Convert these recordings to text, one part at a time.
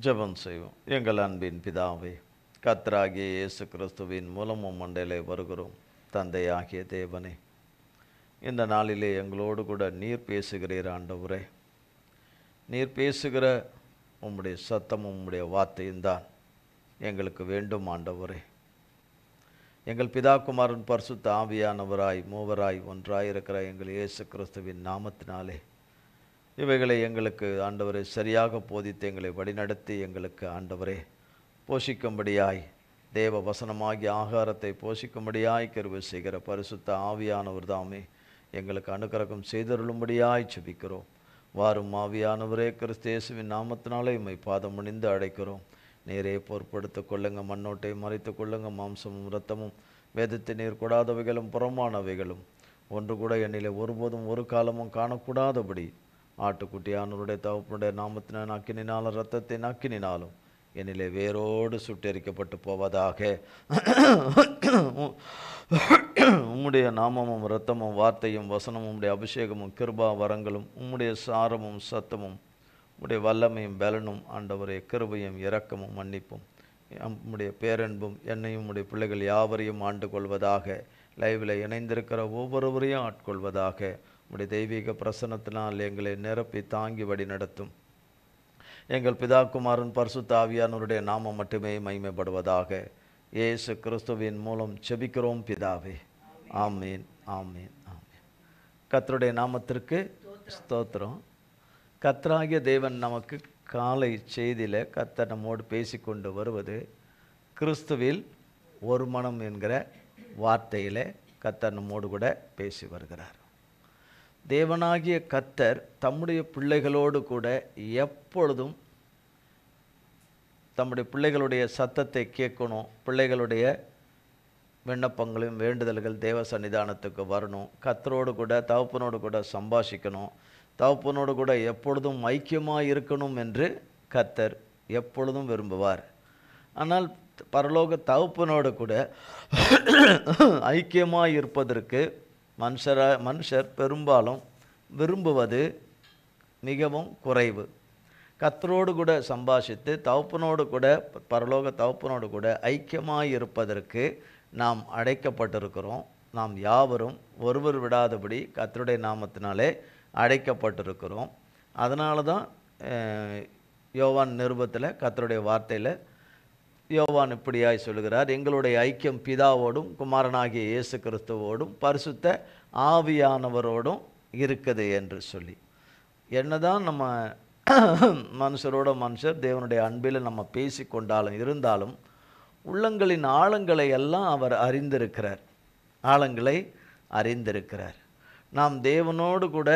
ஜெபம் செய்வோம். எங்கள் அன்பின் பிதாவே, கர்த்தராகிய இயேசு கிறிஸ்துவின் மூலமும் மண்டையிலே வருகிறோம். தந்தையாகிய தேவனே, இந்த நாளிலே எங்களோடு கூட நீர் பேசுகிறீர் ஆண்டவரே. நீர் பேசுகிற உம்முடைய சத்தமும் உம்முடைய வார்த்தையும் தான் எங்களுக்கு வேண்டும் ஆண்டவரே. எங்கள் பிதாகுமாரன் பரிசுத்த ஆவியானவராய் மூவராய் ஒன்றாய் இருக்கிற எங்கள் இயேசு கிறிஸ்துவின் நாமத்தினாலே இவைகளை எங்களுக்கு ஆண்டவரே சரியாக போதித்து எங்களை வழிநடத்தி எங்களுக்கு ஆண்டவரே போஷிக்கும்படியாய் தேவ வசனமாகிய ஆகாரத்தை போஷிக்கும்படியாய் கிருபை செய்கிற பரிசுத்த ஆவியானவர் தாமே எங்களுக்கு அனுக்கிரகம் செய்தருளும்படியாய் செபிக்கிறோம். வாரும் ஆவியானவரே, கிறிஸ்து இயேசுவின் நாமத்தினாலே உம்மை பாதம் பணிந்து அழைக்கிறோம். நேரே பொறுப்படுத்திக் கொள்ளுங்க, மண்ணோட்டை மறைத்து கொள்ளுங்க. மாம்சமும் இரத்தமும் வேதத்தை நீர் கூடாதவைகளும் புறமானவைகளும் ஒன்று கூட என்னிலே ஒருபோதும் ஒரு காலமும் காணக்கூடாதபடி ஆட்டுக்குட்டியானவருடைய தகப்பனுடைய நாமத்தின அக்கினினாலும் இரத்தத்தின் அக்கினினாலும் என்னிலே வேரோடு சுட்டெரிக்கப்பட்டு போவதாக. உம்முடைய நாமமும் இரத்தமும் வார்த்தையும் வசனமும் உம்முடைய அபிஷேகமும் கிருபா வரங்களும் உம்முடைய சாரமும் சத்தமும் உம்முடைய வல்லமையும் பலனும் ஆண்டவரே கிருபையும் இரக்கமும் மன்னிப்பும் உம்முடைய பேரன்பும் என்னையும் உம்முடைய பிள்ளைகள் யாவரையும் ஆண்டு கொள்வதாக. லைவில் இணைந்திருக்கிற ஒவ்வொருவரையும் ஆட்கொள்வதாக. உம்முடைய தெய்வீக பிரசன்னத்தினால் எங்களை நிரப்பி தாங்கி வழி நடத்தும். எங்கள் பிதாகுமாரன் பரிசுத்த ஆவியானவருடைய நாமம் மட்டுமே மகிமைப்படுவதாக. இயேசு கிறிஸ்துவின் மூலம் செபிக்கிறோம் பிதாவே. ஆமீன், ஆமீன், ஆமீன். கர்த்தருடைய நாமத்திற்கு ஸ்தோத்திரம். கர்த்தராகிய தேவன் நமக்கு காலை செய்தியில் கர்த்தர் நம்மோடு பேசிக்கொண்டு வருவது கிறிஸ்துவில் ஒரு மனம் என்கிற வார்த்தையில் கர்த்தர் நம்மோடு கூட பேசி வருகிறார். தேவனாகிய கர்த்தர் தம்முடைய பிள்ளைகளோடு கூட எப்பொழுதும் தம்முடைய பிள்ளைகளுடைய சத்தத்தை கேட்கணும். பிள்ளைகளுடைய விண்ணப்பங்களையும் வேண்டுதல்கள் தேவ சன்னிதானத்துக்கு வரணும். கர்த்தரோடு கூட தகப்பனோடு கூட சம்பாஷிக்கணும். தகப்பனோடு கூட எப்பொழுதும் ஐக்கியமாக இருக்கணும் என்று கர்த்தர் எப்பொழுதும் விரும்புவார். ஆனால் பரலோக தகப்பனோடு கூட ஐக்கியமாக இருப்பதற்கு மனுஷர் பெரும்பாலும் விரும்புவது மிகவும் குறைவு. கர்த்தரோடு கூட சம்பாஷித்து தகப்பனோடு கூட பரலோக தகப்பனோடு கூட ஐக்கியமாக இருப்பதற்கு நாம் அழைக்கப்பட்டிருக்கிறோம். நாம் யாவரும் ஒருவர் விடாதபடி கர்த்தருடைய நாமத்தினாலே அழைக்கப்பட்டிருக்கிறோம். அதனால தான் யோவான் நிருபத்தில் கர்த்தருடைய வார்த்தையில் யோவான் இப்படியாய் சொல்கிறார், எங்களுடைய ஐக்கியம் பிதாவோடும் குமாரனாகிய இயேசு கிறிஸ்துவோடும் பரிசுத்த ஆவியானவரோடும் இருக்குது என்று சொல்லி. என்னதான் நம்ம மனுஷரோட மனுஷர் தேவனுடைய அன்பில் நம்ம பேசி கொண்டாலும் இருந்தாலும் உள்ளங்களின் ஆழங்களை எல்லாம் அவர் அறிந்திருக்கிறார். ஆழங்களை அறிந்திருக்கிறார். நாம் தேவனோடு கூட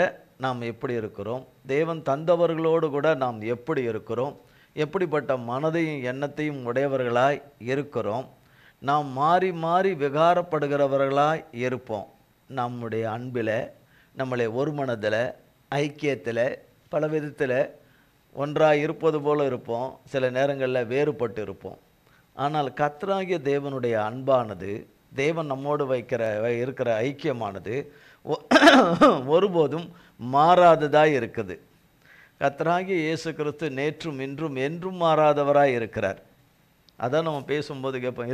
நாம் எப்படி இருக்கிறோம், தேவன் தந்தவர்களோடு கூட நாம் எப்படி இருக்கிறோம், எப்படிப்பட்ட மனதையும் எண்ணத்தையும் உடையவர்களாய் இருக்கிறோம். நாம் மாறி மாறி விகாரப்படுகிறவர்களாய் இருப்போம். நம்முடைய அன்பில் நம்மளை ஒரு மனதில் ஐக்கியத்தில் பல விதத்தில் ஒன்றாக இருப்பது போல் இருப்போம். சில நேரங்களில் வேறுபட்டு இருப்போம். ஆனால் கர்த்தராகிய தேவனுடைய அன்பானது, தேவன் நம்மோடு இருக்கிற ஐக்கியமானது ஒருபோதும் மாறாததாய் இருக்குது. கர்த்தராகிய இயேசு கிறிஸ்து நேற்றும் இன்றும் என்றும் மாறாதவராய் இருக்கிறார். அதான் நம்ம பேசும்போது கேட்போம்,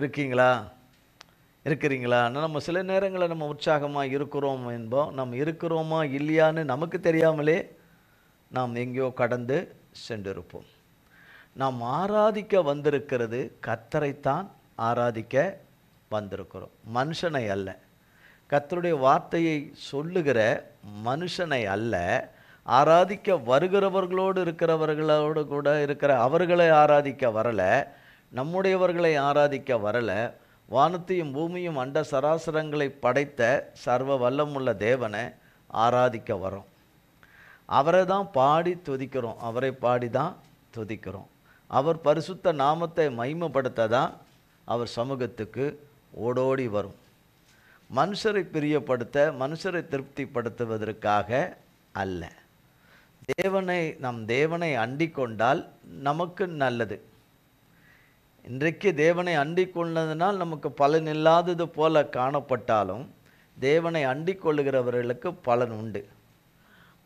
இருக்கிறீங்களா? நம்ம சில நேரங்களில் நம்ம உற்சாகமாக இருக்கிறோம் என்போம். நம்ம இருக்கிறோமா இல்லையான்னு நமக்கு தெரியாமலே நாம் எங்கேயோ கடந்து சென்றிருப்போம். நாம் ஆராதிக்க வந்திருக்கிறது கர்த்தரைத்தான் ஆராதிக்க வந்திருக்கிறோம், மனுஷனை அல்ல. கர்த்தருடைய வார்த்தையை சொல்லுகிற மனுஷனை அல்ல. ஆராதிக்க வருகிறவர்களோடு இருக்கிறவர்களோடு கூட இருக்கிற அவர்களை ஆராதிக்க வரலை, நம்முடையவர்களை ஆராதிக்க வரலை. வானத்தையும் பூமியும் அண்ட சராசரங்களை படைத்த சர்வ வல்லமுள்ள தேவனை ஆராதிக்க வரோம். அவரை தான் பாடி துதிக்கிறோம். அவரை பாடி தான் துதிக்கிறோம். அவர் பரிசுத்த நாமத்தை மகிமைப்படுத்த தான் அவர் சமூகத்துக்கு ஓடோடி வரும். மனுஷரை பிரியப்படுத்த, மனுஷரை திருப்திப்படுத்துவதற்காக அல்ல. நம் தேவனை அண்டிக் கொண்டால் நமக்கு நல்லது. இன்றைக்கு தேவனை அண்டிக் கொண்டதனால் நமக்கு பலன் இல்லாதது போல காணப்பட்டாலும் தேவனை அண்டிக் கொள்ளுகிறவர்களுக்கு பலன் உண்டு.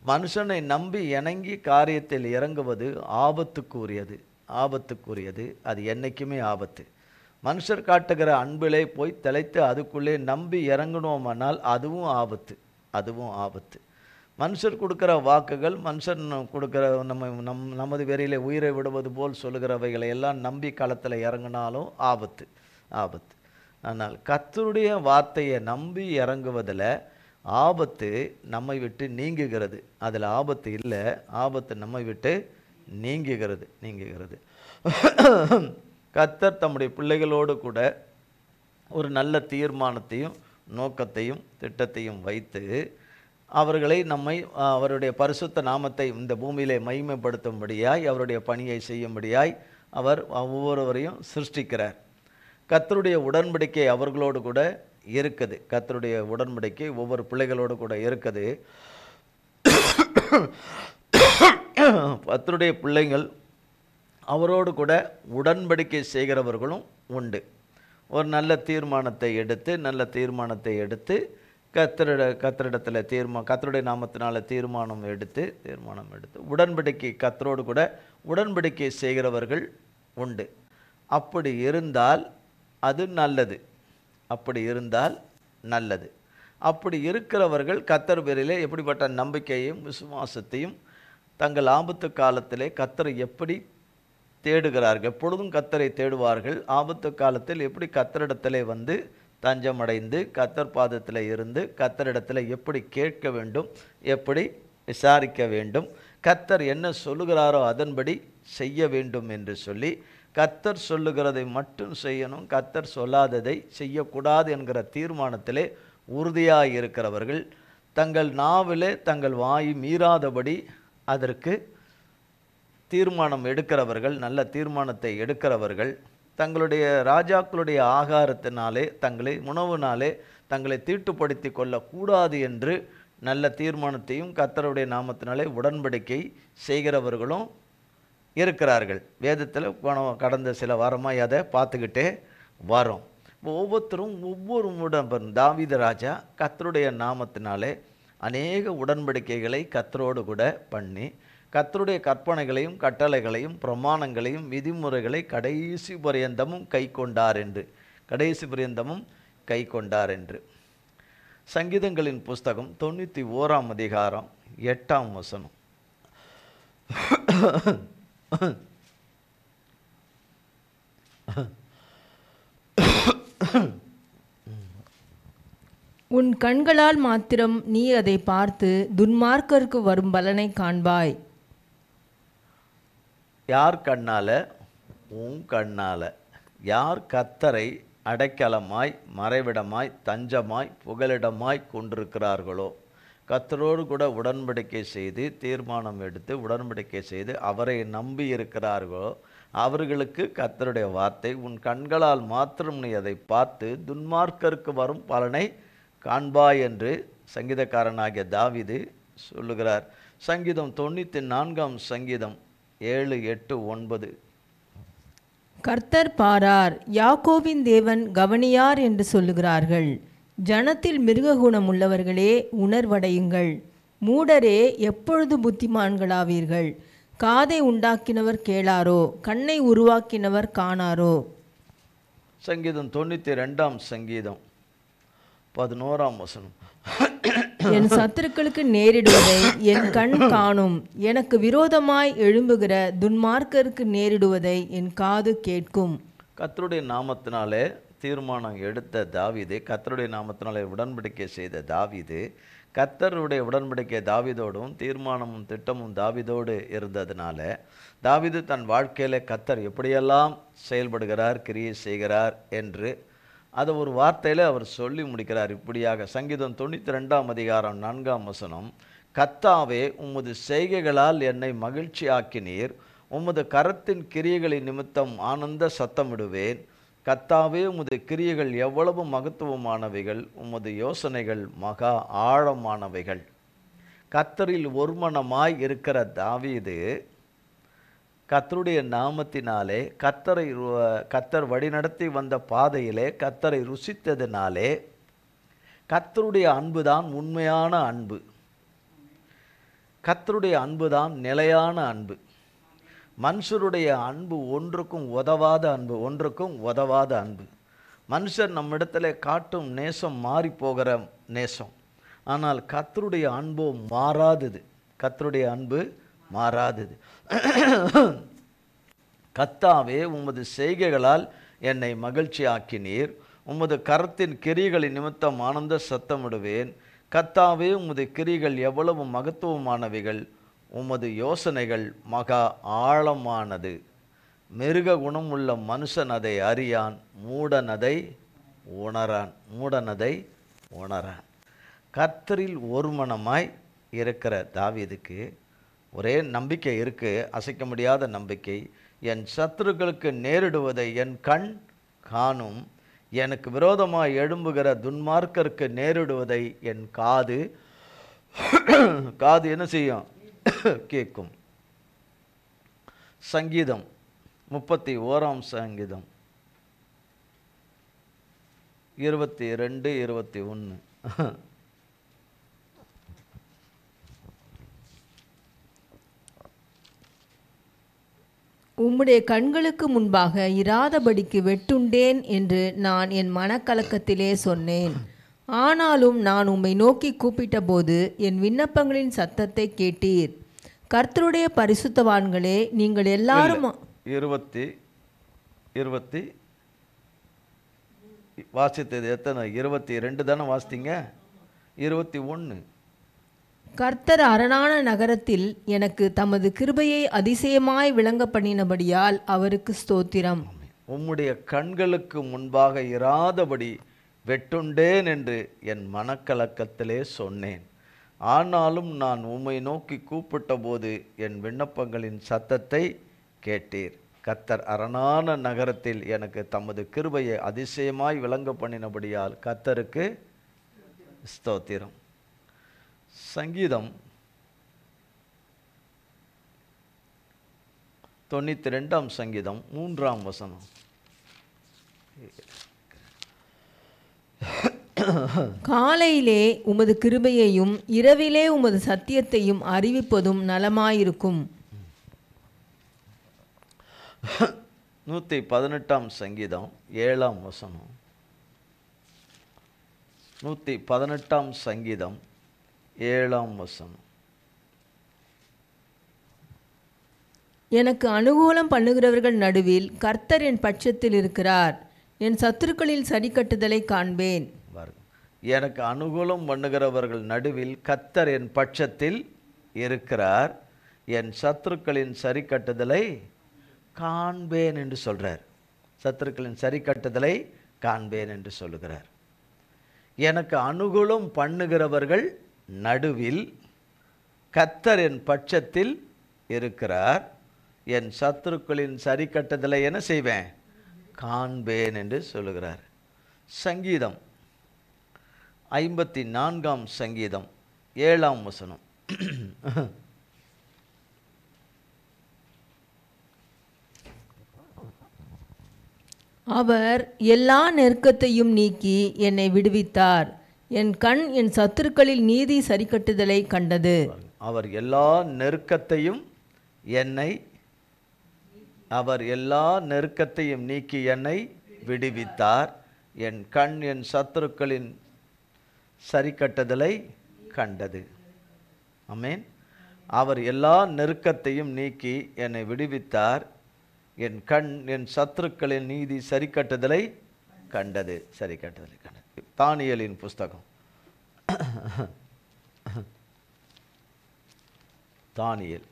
மனுஷனை நம்பி இணங்கி காரியத்தில் இறங்குவது ஆபத்துக்குரியது. ஆபத்துக்குரியது. அது என்றைக்குமே ஆபத்து. மனுஷர் காட்டுகிற அன்பிலே போய் திளைத்து அதுக்குள்ளே நம்பி இறங்கணுமானால் அதுவும் ஆபத்து, அதுவும் ஆபத்து. மனுஷர் கொடுக்குற வாக்குகள், மனுஷன் கொடுக்குற நமது வெறியிலே உயிரை விடுவது போல் சொல்லுகிறவைகளை எல்லாம் நம்பி களத்தில் இறங்கினாலும் ஆபத்து, ஆபத்து. ஆனால் கர்த்தருடைய வார்த்தையை நம்பி இறங்குவதில் ஆபத்து நம்மை விட்டு நீங்குகிறது. அதில் ஆபத்து இல்லை, ஆபத்து நம்மை விட்டு நீங்குகிறது. கர்த்தர் தம்முடைய பிள்ளைகளோடு கூட ஒரு நல்ல தீர்மானத்தையும் நோக்கத்தையும் திட்டத்தையும் வைத்து அவர்களை அவருடைய பரிசுத்த நாமத்தை இந்த பூமியிலே மகிமைப்படுத்தும்படியாய் அவருடைய பணியை செய்யும்படியாய் அவர் ஒவ்வொருவரையும் சிருஷ்டிக்கிறார். கர்த்தருடைய உடன்படிக்கை அவர்களோடு கூட இருக்குது. கர்த்தருடைய உடன்படிக்கை ஒவ்வொரு பிள்ளைகளோடு கூட இருக்குது. கர்த்தருடைய பிள்ளைகள் அவரோடு கூட உடன்படிக்கை செய்கிறவர்களும் உண்டு. ஒரு நல்ல தீர்மானத்தை எடுத்து கர்த்தரிடத்தில் கர்த்தருடைய நாமத்தினால தீர்மானம் எடுத்து உடன்படிக்கை கர்த்தரோடு கூட உடன்படிக்கை செய்கிறவர்கள் உண்டு. அப்படி இருந்தால் அது நல்லது. அப்படி இருக்கிறவர்கள் கர்த்தர் பேரிலே எப்படிப்பட்ட நம்பிக்கையும் விசுவாசத்தையும் தங்கள் ஆபத்து காலத்திலே கர்த்தரை எப்படி தேடுகிறார்கள், எப்பொழுதும் கர்த்தரை தேடுவார்கள். ஆபத்து காலத்தில் எப்படி கர்த்தரிடத்திலே வந்து தஞ்சமடைந்து கர்த்தர் பாதத்தில் இருந்து கர்த்தரிடத்தில் எப்படி கேட்க வேண்டும், எப்படி விசாரிக்க வேண்டும், கர்த்தர் என்ன சொல்லுகிறாரோ அதன்படி செய்ய வேண்டும் என்று சொல்லி கர்த்தர் சொல்லுகிறதை மட்டும் செய்யணும், கர்த்தர் சொல்லாததை செய்யக்கூடாது என்கிற தீர்மானத்திலே உறுதியாக இருக்கிறவர்கள், தங்கள் நாவிலே தங்கள் வாய் மீறாதபடி அதற்கு தீர்மானம் எடுக்கிறவர்கள், நல்ல தீர்மானத்தை எடுக்கிறவர்கள், தங்களுடைய ராஜாக்களுடைய ஆகாரத்தினாலே உணவுனாலே தங்களை தீட்டுப்படுத்தி கொள்ளக்கூடாது என்று நல்ல தீர்மானத்தையும் கர்த்தருடைய நாமத்தினாலே உடன்படிக்கை செய்கிறவர்களும் இருக்கிறார்கள். வேதத்தில் கடந்த சில வாரமாக அதை பார்த்துக்கிட்டே வரோம். ஒவ்வொருத்தரும் ஒவ்வொரு தாவீது ராஜா கர்த்தருடைய நாமத்தினாலே அநேக உடன்படிக்கைகளை கர்த்தரோடு கூட பண்ணி கர்த்தருடைய கற்பனைகளையும் கட்டளைகளையும் பிரமாணங்களையும் விதிமுறைகளை கடைசி பரியந்தமும் கை கொண்டார் என்று சங்கீதங்களின் புஸ்தகம் 91ஆம் அதிகாரம் 8ஆம் வசனம். உன் கண்களால் மாத்திரம் நீ அதை பார்த்து துன்மார்க்கருக்கு வரும் பலனை காண்பாய். யார் கண்ணால? உன் கண்ணால. யார் கர்த்தரை அடைக்கலமாய் மறைவிடமாய் தஞ்சமாய் புகலிடமாய் கொண்டிருக்கிறார்களோ, கர்த்தரோடு கூட உடன்படிக்கை செய்து தீர்மானம் எடுத்து உடன்படிக்கை செய்து அவரை நம்பி இருக்கிறார்களோ அவர்களுக்கு கர்த்தருடைய வார்த்தை, உன் கண்களால் மாத்திரம் நீ அதை பார்த்து துன்மார்க்கருக்கு வரும் பலனை காண்பாய் என்று சங்கீதக்காரனாகிய தாவீது சொல்லுகிறார். சங்கீதம் 94ஆம் சங்கீதம் 7, 8, 9. கர்த்தர் பாரார், யாக்கோபின் தேவன் கவனியார் என்று சொல்லுகிறார்கள். ஜனத்தில் மிருககுணம் உள்ளவர்களே உணர்வடையுங்கள். மூடரே எப்பொழுது புத்திமான்களாவீர்கள்? காதை உண்டாக்கினவர் கேளாரோ? கண்ணை உருவாக்கினவர் காணாரோ? சங்கீதம் 92ஆம் சங்கீதம் 11ஆம் வசனம். என் சத்துருக்களுக்கு நேரிடுவதை என் கண் காணும். எனக்கு விரோதமாய் எழும்புகிற துன்மார்க்கருக்கு நேரிடுவதை என் காது கேட்கும். கர்த்தருடைய நாமத்தினாலே தீர்மானம் எடுத்த தாவீது, கர்த்தருடைய நாமத்தினாலே உடன்படிக்கை செய்த தாவீது, கர்த்தருடைய உடன்படிக்கை தாவீதோடும் தீர்மானமும் திட்டமும் தாவீதோடு இருந்ததுனால தாவீது தன் வாழ்க்கையில் கர்த்தர் எப்படியெல்லாம் செயல்படுகிறார், கிரியை செய்கிறார் என்று அதை ஒரு வார்த்தையில் அவர் சொல்லி முடிக்கிறார். இப்படியாக சங்கீதம் 92ஆம் அதிகாரம் 4ஆம் வசனம். கர்த்தாவே, உமது செய்கைகளால் என்னை மகிழ்ச்சி ஆக்கினீர். உமது கரத்தின் கிரியைகளின் நிமித்தம் ஆனந்த சத்தமிடுவேன். கர்த்தாவே, உமது கிரியைகள் எவ்வளவு மகத்துவமானவைகள், உமது யோசனைகள் மகா ஆழமானவைகள். கர்த்தரில் ஒருமனமாய் இருக்கிற தாவீது கர்த்தருடைய நாமத்தினாலே கர்த்தர் வழிநடத்தி வந்த பாதையிலே கர்த்தரை ருசித்ததினாலே, கர்த்தருடைய அன்புதான் உண்மையான அன்பு, கர்த்தருடைய அன்புதான் நிலையான அன்பு. மனுஷருடைய அன்பு ஒன்றுக்கும் உதவாத அன்பு, ஒன்றுக்கும் உதவாத அன்பு. மனுஷர் நம்மிடத்தில் காட்டும் நேசம் மாறி போகிற நேசம். ஆனால் கர்த்தருடைய அன்போ மாறாதது. கர்த்தருடைய அன்பு மாறாதது. கர்த்தாவே, உமது செய்கைகளால் என்னை மகிழ்ச்சி ஆக்கினீர். உமது கரத்தின் கிரிகளின் நிமித்தம் ஆனந்த சத்தமிடுவேன். கர்த்தாவே, உமது கிரிகள் எவ்வளவு மகத்துவமானவைகள். உமது யோசனைகள் மகா ஆழமானது. மிருக குணமுள்ள மனுஷன் அதை அறியான், மூடன் அதை உணரான். மூடன் அதை உணரான். கர்த்தரில் ஒரு மனமாய் இருக்கிற தாவீதுக்கு ஒரே நம்பிக்கை இருக்கு, அசைக்க முடியாத நம்பிக்கை. என் சத்துருக்களுக்கு நேரிடுவதை என் கண் காணும். எனக்கு விரோதமாய் எழும்புகிற துன்மார்க்கருக்கு நேரிடுவதை என் காது என்ன செய்யும்? கேட்கும். சங்கீதம் 31 சங்கீதம் 22, 21. உம்முடைய கண்களுக்கு முன்பாக இராதபடிக்கு வெட்டுண்டேன் என்று நான் என் மனக்கலக்கத்திலே சொன்னேன். ஆனாலும் நான் உம்மை நோக்கி கூப்பிட்டபோது என் விண்ணப்பங்களின் சத்தத்தை கேட்டீர். கர்த்தருடைய பரிசுத்தவான்களே, நீங்கள் எல்லாரும் 20 வாசித்தது எத்தனை? 22 தானே வாசித்தீங்க? 21. கர்த்தர் அரணான நகரத்தில் எனக்கு தமது கிருபையை அதிசயமாய் விளங்க பண்ணினபடியால் அவருக்கு ஸ்தோத்திரம். உம்முடைய கண்களுக்கு முன்பாக இராதபடி வெட்டுண்டேன் என்று என் மனக்கலக்கத்திலே சொன்னேன். ஆனாலும் நான் உம்மை நோக்கி கூப்பிட்ட போது என் விண்ணப்பங்களின் சத்தத்தை கேட்டீர். கர்த்தர் அரணான நகரத்தில் எனக்கு தமது கிருபையை அதிசயமாய் விளங்க பண்ணினபடியால் கர்த்தருக்கு ஸ்தோத்திரம். சங்கீதம் 92 சங்கீதம் 3 வசனம். காலையிலே உமது கிருபையையும் இரவிலே உமது சத்தியத்தையும் அறிவிப்பதும் நலமாயிருக்கும். 118 சங்கீதம் 7 வசனம். 118 சங்கீதம் 7 வசனம். எனக்கு அனுகூலம் பண்ணுகிறவர்கள் நடுவில் கர்த்தர் என் பட்சத்தில் இருக்கிறார். என் சத்துருக்களில் சரிக்கட்டுதலை காண்பேன். எனக்கு அனுகூலம் பண்ணுகிறவர்கள் நடுவில் கர்த்தர் என் பட்சத்தில் இருக்கிறார். என் சத்துருக்களின் சரி கட்டுதலை காண்பேன் என்று சொல்கிறார். சத்துருக்களின் சரி கட்டுதலை காண்பேன் என்று சொல்லுகிறார். எனக்கு அனுகூலம் பண்ணுகிறவர்கள் நடுவில் கர்த்தர் என் பட்சத்தில் இருக்கிறார். என் சத்துருக்களின் சரி கட்டுதலை என்ன செய்வேன்? காண்பேன் என்று சொல்லுகிறார். சங்கீதம் 54 சங்கீதம் 7 வசனம். அவர் எல்லா நெருக்கத்தையும் நீக்கி என்னை விடுவித்தார். என் கண் என் சத்துருக்களில் நீதி சரிக்கட்டுதலை கண்டது. அவர் எல்லா நெருக்கத்தையும் நீக்கி என்னை விடுவித்தார். என் கண் என் சத்துருக்களின் சரிக்கட்டுதலை கண்டது. ஆமென். அவர் எல்லா நெருக்கத்தையும் நீக்கி என்னை விடுவித்தார். என் கண் என் சத்துருக்களின் நீதி சரிக்கட்டுதலை கண்டது. சரிக்கட்டுதலை கண்டது. தானியேலின் புஸ்தகம் தானியேல்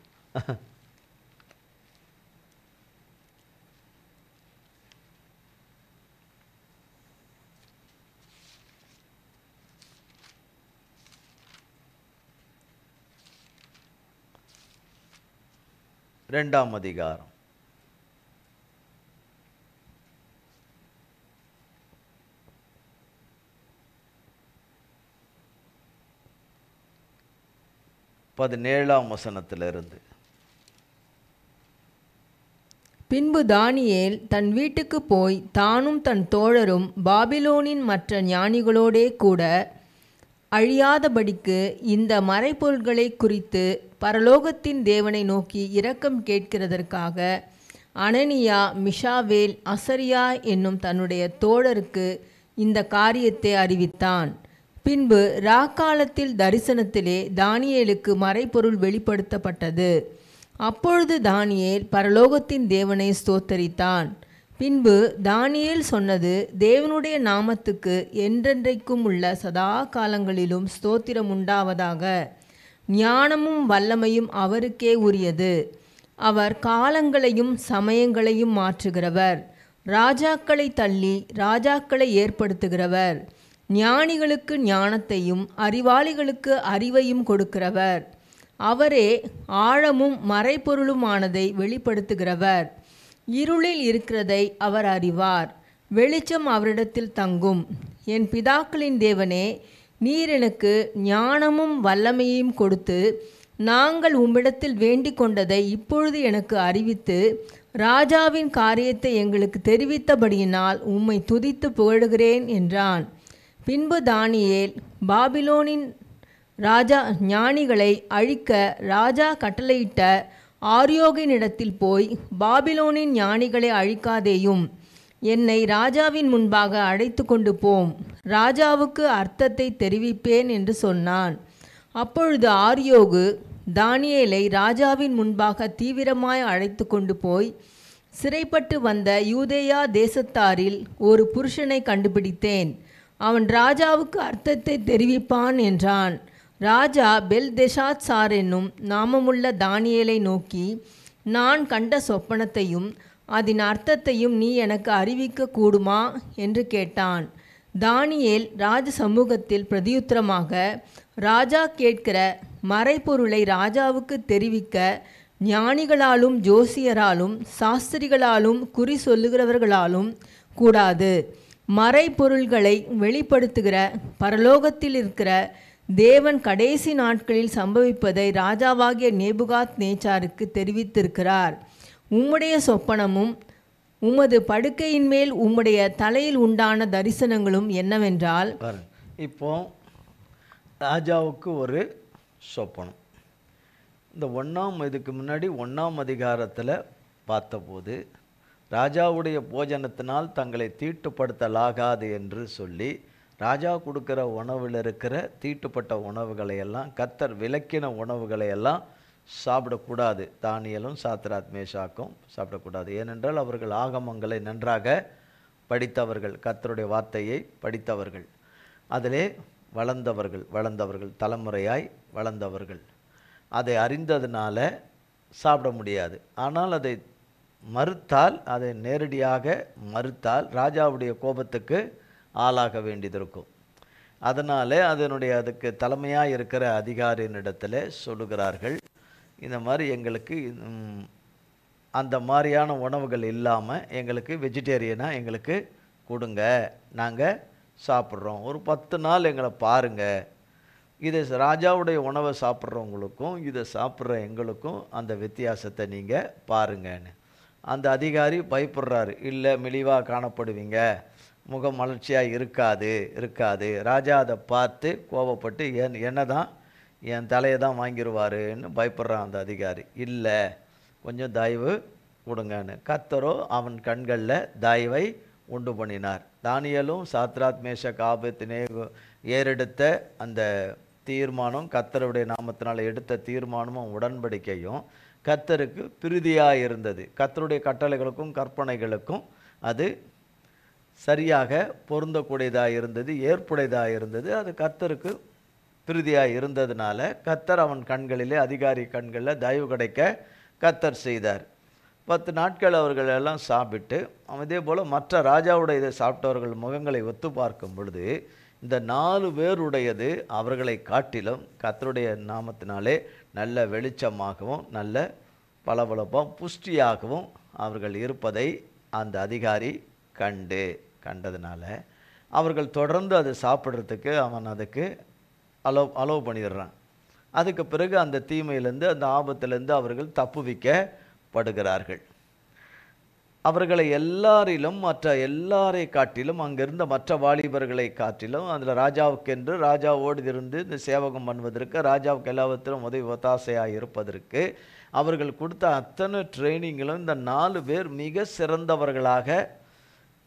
2 அதிகாரம். பதினேழாம் வசனத்திலிருந்து. பின்பு தானியேல் தன் வீட்டுக்கு போய் தானும் தன் தோழரும் பாபிலோனின் மற்ற ஞானிகளோடே கூட அழியாதபடிக்கு இந்த மறைபொருள்களை குறித்து பரலோகத்தின் தேவனை நோக்கி இரக்கம் கேட்கிறதற்காக அனனியா, மிஷாவேல், அசரியா என்னும் தன்னுடைய தோழருக்கு இந்த காரியத்தை அறிவித்தான். பின்பு ராக்காலத்தில் தரிசனத்திலே தானியேலுக்கு மறைபொருள் வெளிப்படுத்தப்பட்டது. அப்பொழுது தானியேல் பரலோகத்தின் தேவனை ஸ்தோத்தரித்தான். பின்பு தானியேல் சொன்னது, தேவனுடைய நாமத்துக்கு என்றென்றைக்கும் உள்ள சதா காலங்களிலும் ஸ்தோத்திரம் உண்டாவதாக. ஞானமும் வல்லமையும் அவருக்கே உரியது. அவர் காலங்களையும் சமயங்களையும் மாற்றுகிறவர். ராஜாக்களை தள்ளி ராஜாக்களை ஏற்படுத்துகிறவர். ஞானிகளுக்கு ஞானத்தையும் அறிவாளிகளுக்கு அறிவையும் கொடுக்கிறவர். அவரே ஆழமும் மறைபொருளுமானதை வெளிப்படுத்துகிறவர். இருளில் இருக்கிறதை அவர் அறிவார். வெளிச்சம் அவரிடத்தில் தங்கும். என் பிதாக்களின் தேவனே, நீர் எனக்கு ஞானமும் வல்லமையையும் கொடுத்து நாங்கள் உம்மிடத்தில் வேண்டிக் கொண்டதை இப்பொழுது எனக்கு அறிவித்து ராஜாவின் காரியத்தை எங்களுக்கு தெரிவித்தபடியினால் உம்மை துதித்து புகழுகிறேன் என்றான். பின்பு தானியேல் பாபிலோனின் ராஜா ஞானிகளை அழிக்க ராஜா கட்டளையிட்ட ஆரியோகினிடத்தில் போய், பாபிலோனின் ஞானிகளை அழிக்காதேயும், என்னை ராஜாவின் முன்பாக அழைத்து கொண்டு போம், ராஜாவுக்கு அர்த்தத்தை தெரிவிப்பேன் என்று சொன்னான். அப்பொழுது ஆரியோகு தானியேலை ராஜாவின் முன்பாக தீவிரமாய் அழைத்து கொண்டு போய், சிறைப்பட்டு வந்த யூதேயா தேசத்தாரில் ஒரு புருஷனை கண்டுபிடித்தேன், அவன் ராஜாவுக்கு அர்த்தத்தை தெரிவிப்பான் என்றான். ராஜா பெல்தெஷாத்சார் என்னும் நாமமுள்ள தானியேலை நோக்கி, நான் கண்ட சொப்பனத்தையும் அதன் அர்த்தத்தையும் நீ எனக்கு அறிவிக்க கூடுமா என்று கேட்டான். தானியேல் ராஜ சமூகத்தில் பிரதியுத்தரமாக, ராஜா கேட்கிற மறைபொருளை ராஜாவுக்கு தெரிவிக்க ஞானிகளாலும் ஜோசியராலும் சாஸ்திரிகளாலும் குறி சொல்லுகிறவர்களாலும் கூடாது. மறைபொருள்களை வெளிப்படுத்துகிற பரலோகத்தில் இருக்கிற தேவன் கடைசி நாட்களில் சம்பவிப்பதை ராஜாவாகிய நேபுகாத் நேச்சாருக்கு தெரிவித்திருக்கிறார். உம்முடைய சொப்பனமும் உமது படுக்கையின் மேல் உம்முடைய தலையில் உண்டான தரிசனங்களும் என்னவென்றால், இப்போ ராஜாவுக்கு ஒரு சொப்பனம். இந்த இதுக்கு முன்னாடி 1ஆம் அதிகாரத்தில் பார்த்தபோது, ராஜாவுடைய போஜனத்தினால் தங்களை தீட்டுப்படுத்தலாகாது என்று சொல்லி ராஜா கொடுக்குற உணவில் இருக்கிற தீட்டுப்பட்ட உணவுகளையெல்லாம், கர்த்தர் விலக்கின உணவுகளையெல்லாம் சாப்பிடக்கூடாது. தானியேலும் சாத்ராக் மேஷாக்கும் சாப்பிடக்கூடாது. ஏனென்றால் அவர்கள் ஆகமங்களை நன்றாக படித்தவர்கள், கர்த்தருடைய வார்த்தையை படித்தவர்கள், அதிலே வளர்ந்தவர்கள் தலைமுறையாய் வளர்ந்தவர்கள். அதை அறிந்ததுனால சாப்பிட முடியாது. ஆனால் அதை நேரடியாக மறுத்தால் ராஜாவுடைய கோபத்துக்கு ஆளாக வேண்டியதிருக்கும். அதனால் அதுக்கு தலைமையாக இருக்கிற அதிகாரியினிடத்தில் சொல்லுகிறார்கள், இந்த மாதிரி எங்களுக்கு அந்த மாதிரியான உணவுகள் இல்லாமல் எங்களுக்கு வெஜிடேரியனாக எங்களுக்கு கொடுங்க, நாங்கள் சாப்பிட்றோம், ஒரு 10 நாள் எங்களை பாருங்கள். இதை ராஜாவுடைய உணவை சாப்பிட்றவங்களுக்கும் இதை சாப்பிட்ற எங்களுக்கும் அந்த வித்தியாசத்தை நீங்கள் பாருங்கன்னு. அந்த அதிகாரி பயப்படுறாரு. இல்லை, மெலிவாக காணப்படுவீங்க, முகம் மலர்ச்சியாக இருக்காது. ராஜா அதை பார்த்து கோபப்பட்டு என்ன தான் என் தலையை தான் வாங்கிடுவாருன்னு பயப்படுறான் அந்த அதிகாரி. இல்லை, கொஞ்சம் தயவு கொடுங்கன்னு. கர்த்தரோ அவன் கண்களில் தயவை உண்டு பண்ணினார். தானியேலும் சாத்ராக் மேஷாக் ஆபேத்நேகோ ஏறெடுத்த அந்த தீர்மானம், கர்த்தருடைய நாமத்தினால் எடுத்த தீர்மானமும் உடன்படிக்கையும் கர்த்தருக்கு பிரீதியாக இருந்தது. கர்த்தருடைய கட்டளைகளுக்கும் கற்பனைகளுக்கும் அது சரியாக பொருந்தக்கூடியதாக இருந்தது, ஏற்புடையதாக இருந்தது. அது கர்த்தருக்கு பிரீதியாக இருந்ததுனால கர்த்தர் அவன் கண்களிலே, அதிகாரி கண்களில் தயவு கிடைக்க கர்த்தர் செய்தார். 10 நாட்கள் அவர்கள் எல்லாம் சாப்பிட்டு, இதே போல் மற்ற ராஜாவுடைய இதை சாப்பிட்டவர்கள் முகங்களை ஒத்து பார்க்கும் பொழுது, இந்த 4 பேருடையது அவர்களை காட்டிலும் கர்த்தருடைய நாமத்தினாலே நல்ல வெளிச்சமாகவும் நல்ல பளபளப்பாகவும் புஷ்டியாகவும் அவர்கள் இருப்பதை அந்த அதிகாரி கண்டதுனால அவர்கள் தொடர்ந்து அதை சாப்பிட்றதுக்கு அவன் அதுக்கு அலோவ் பண்ணிடுறான். அதுக்கு பிறகு அந்த தீமையிலேருந்து, அந்த ஆபத்திலேருந்து அவர்கள் தப்புவிக்கப்படுகிறார்கள். அவர்களை எல்லாரிலும் மற்ற எல்லாரை காட்டிலும் அங்கிருந்த மற்ற வாலிபர்களை காட்டிலும் அதில் ராஜாவுக்கென்று ராஜாவோடு இருந்து இந்த சேவகம் பண்ணுவதற்கு ராஜாவுக்கு எல்லாவற்றிலும் உதவி ஒத்தாசையாக இருப்பதற்கு அவர்கள் கொடுத்த அத்தனை ட்ரைனிங்களும் இந்த 4 பேர் மிக சிறந்தவர்களாக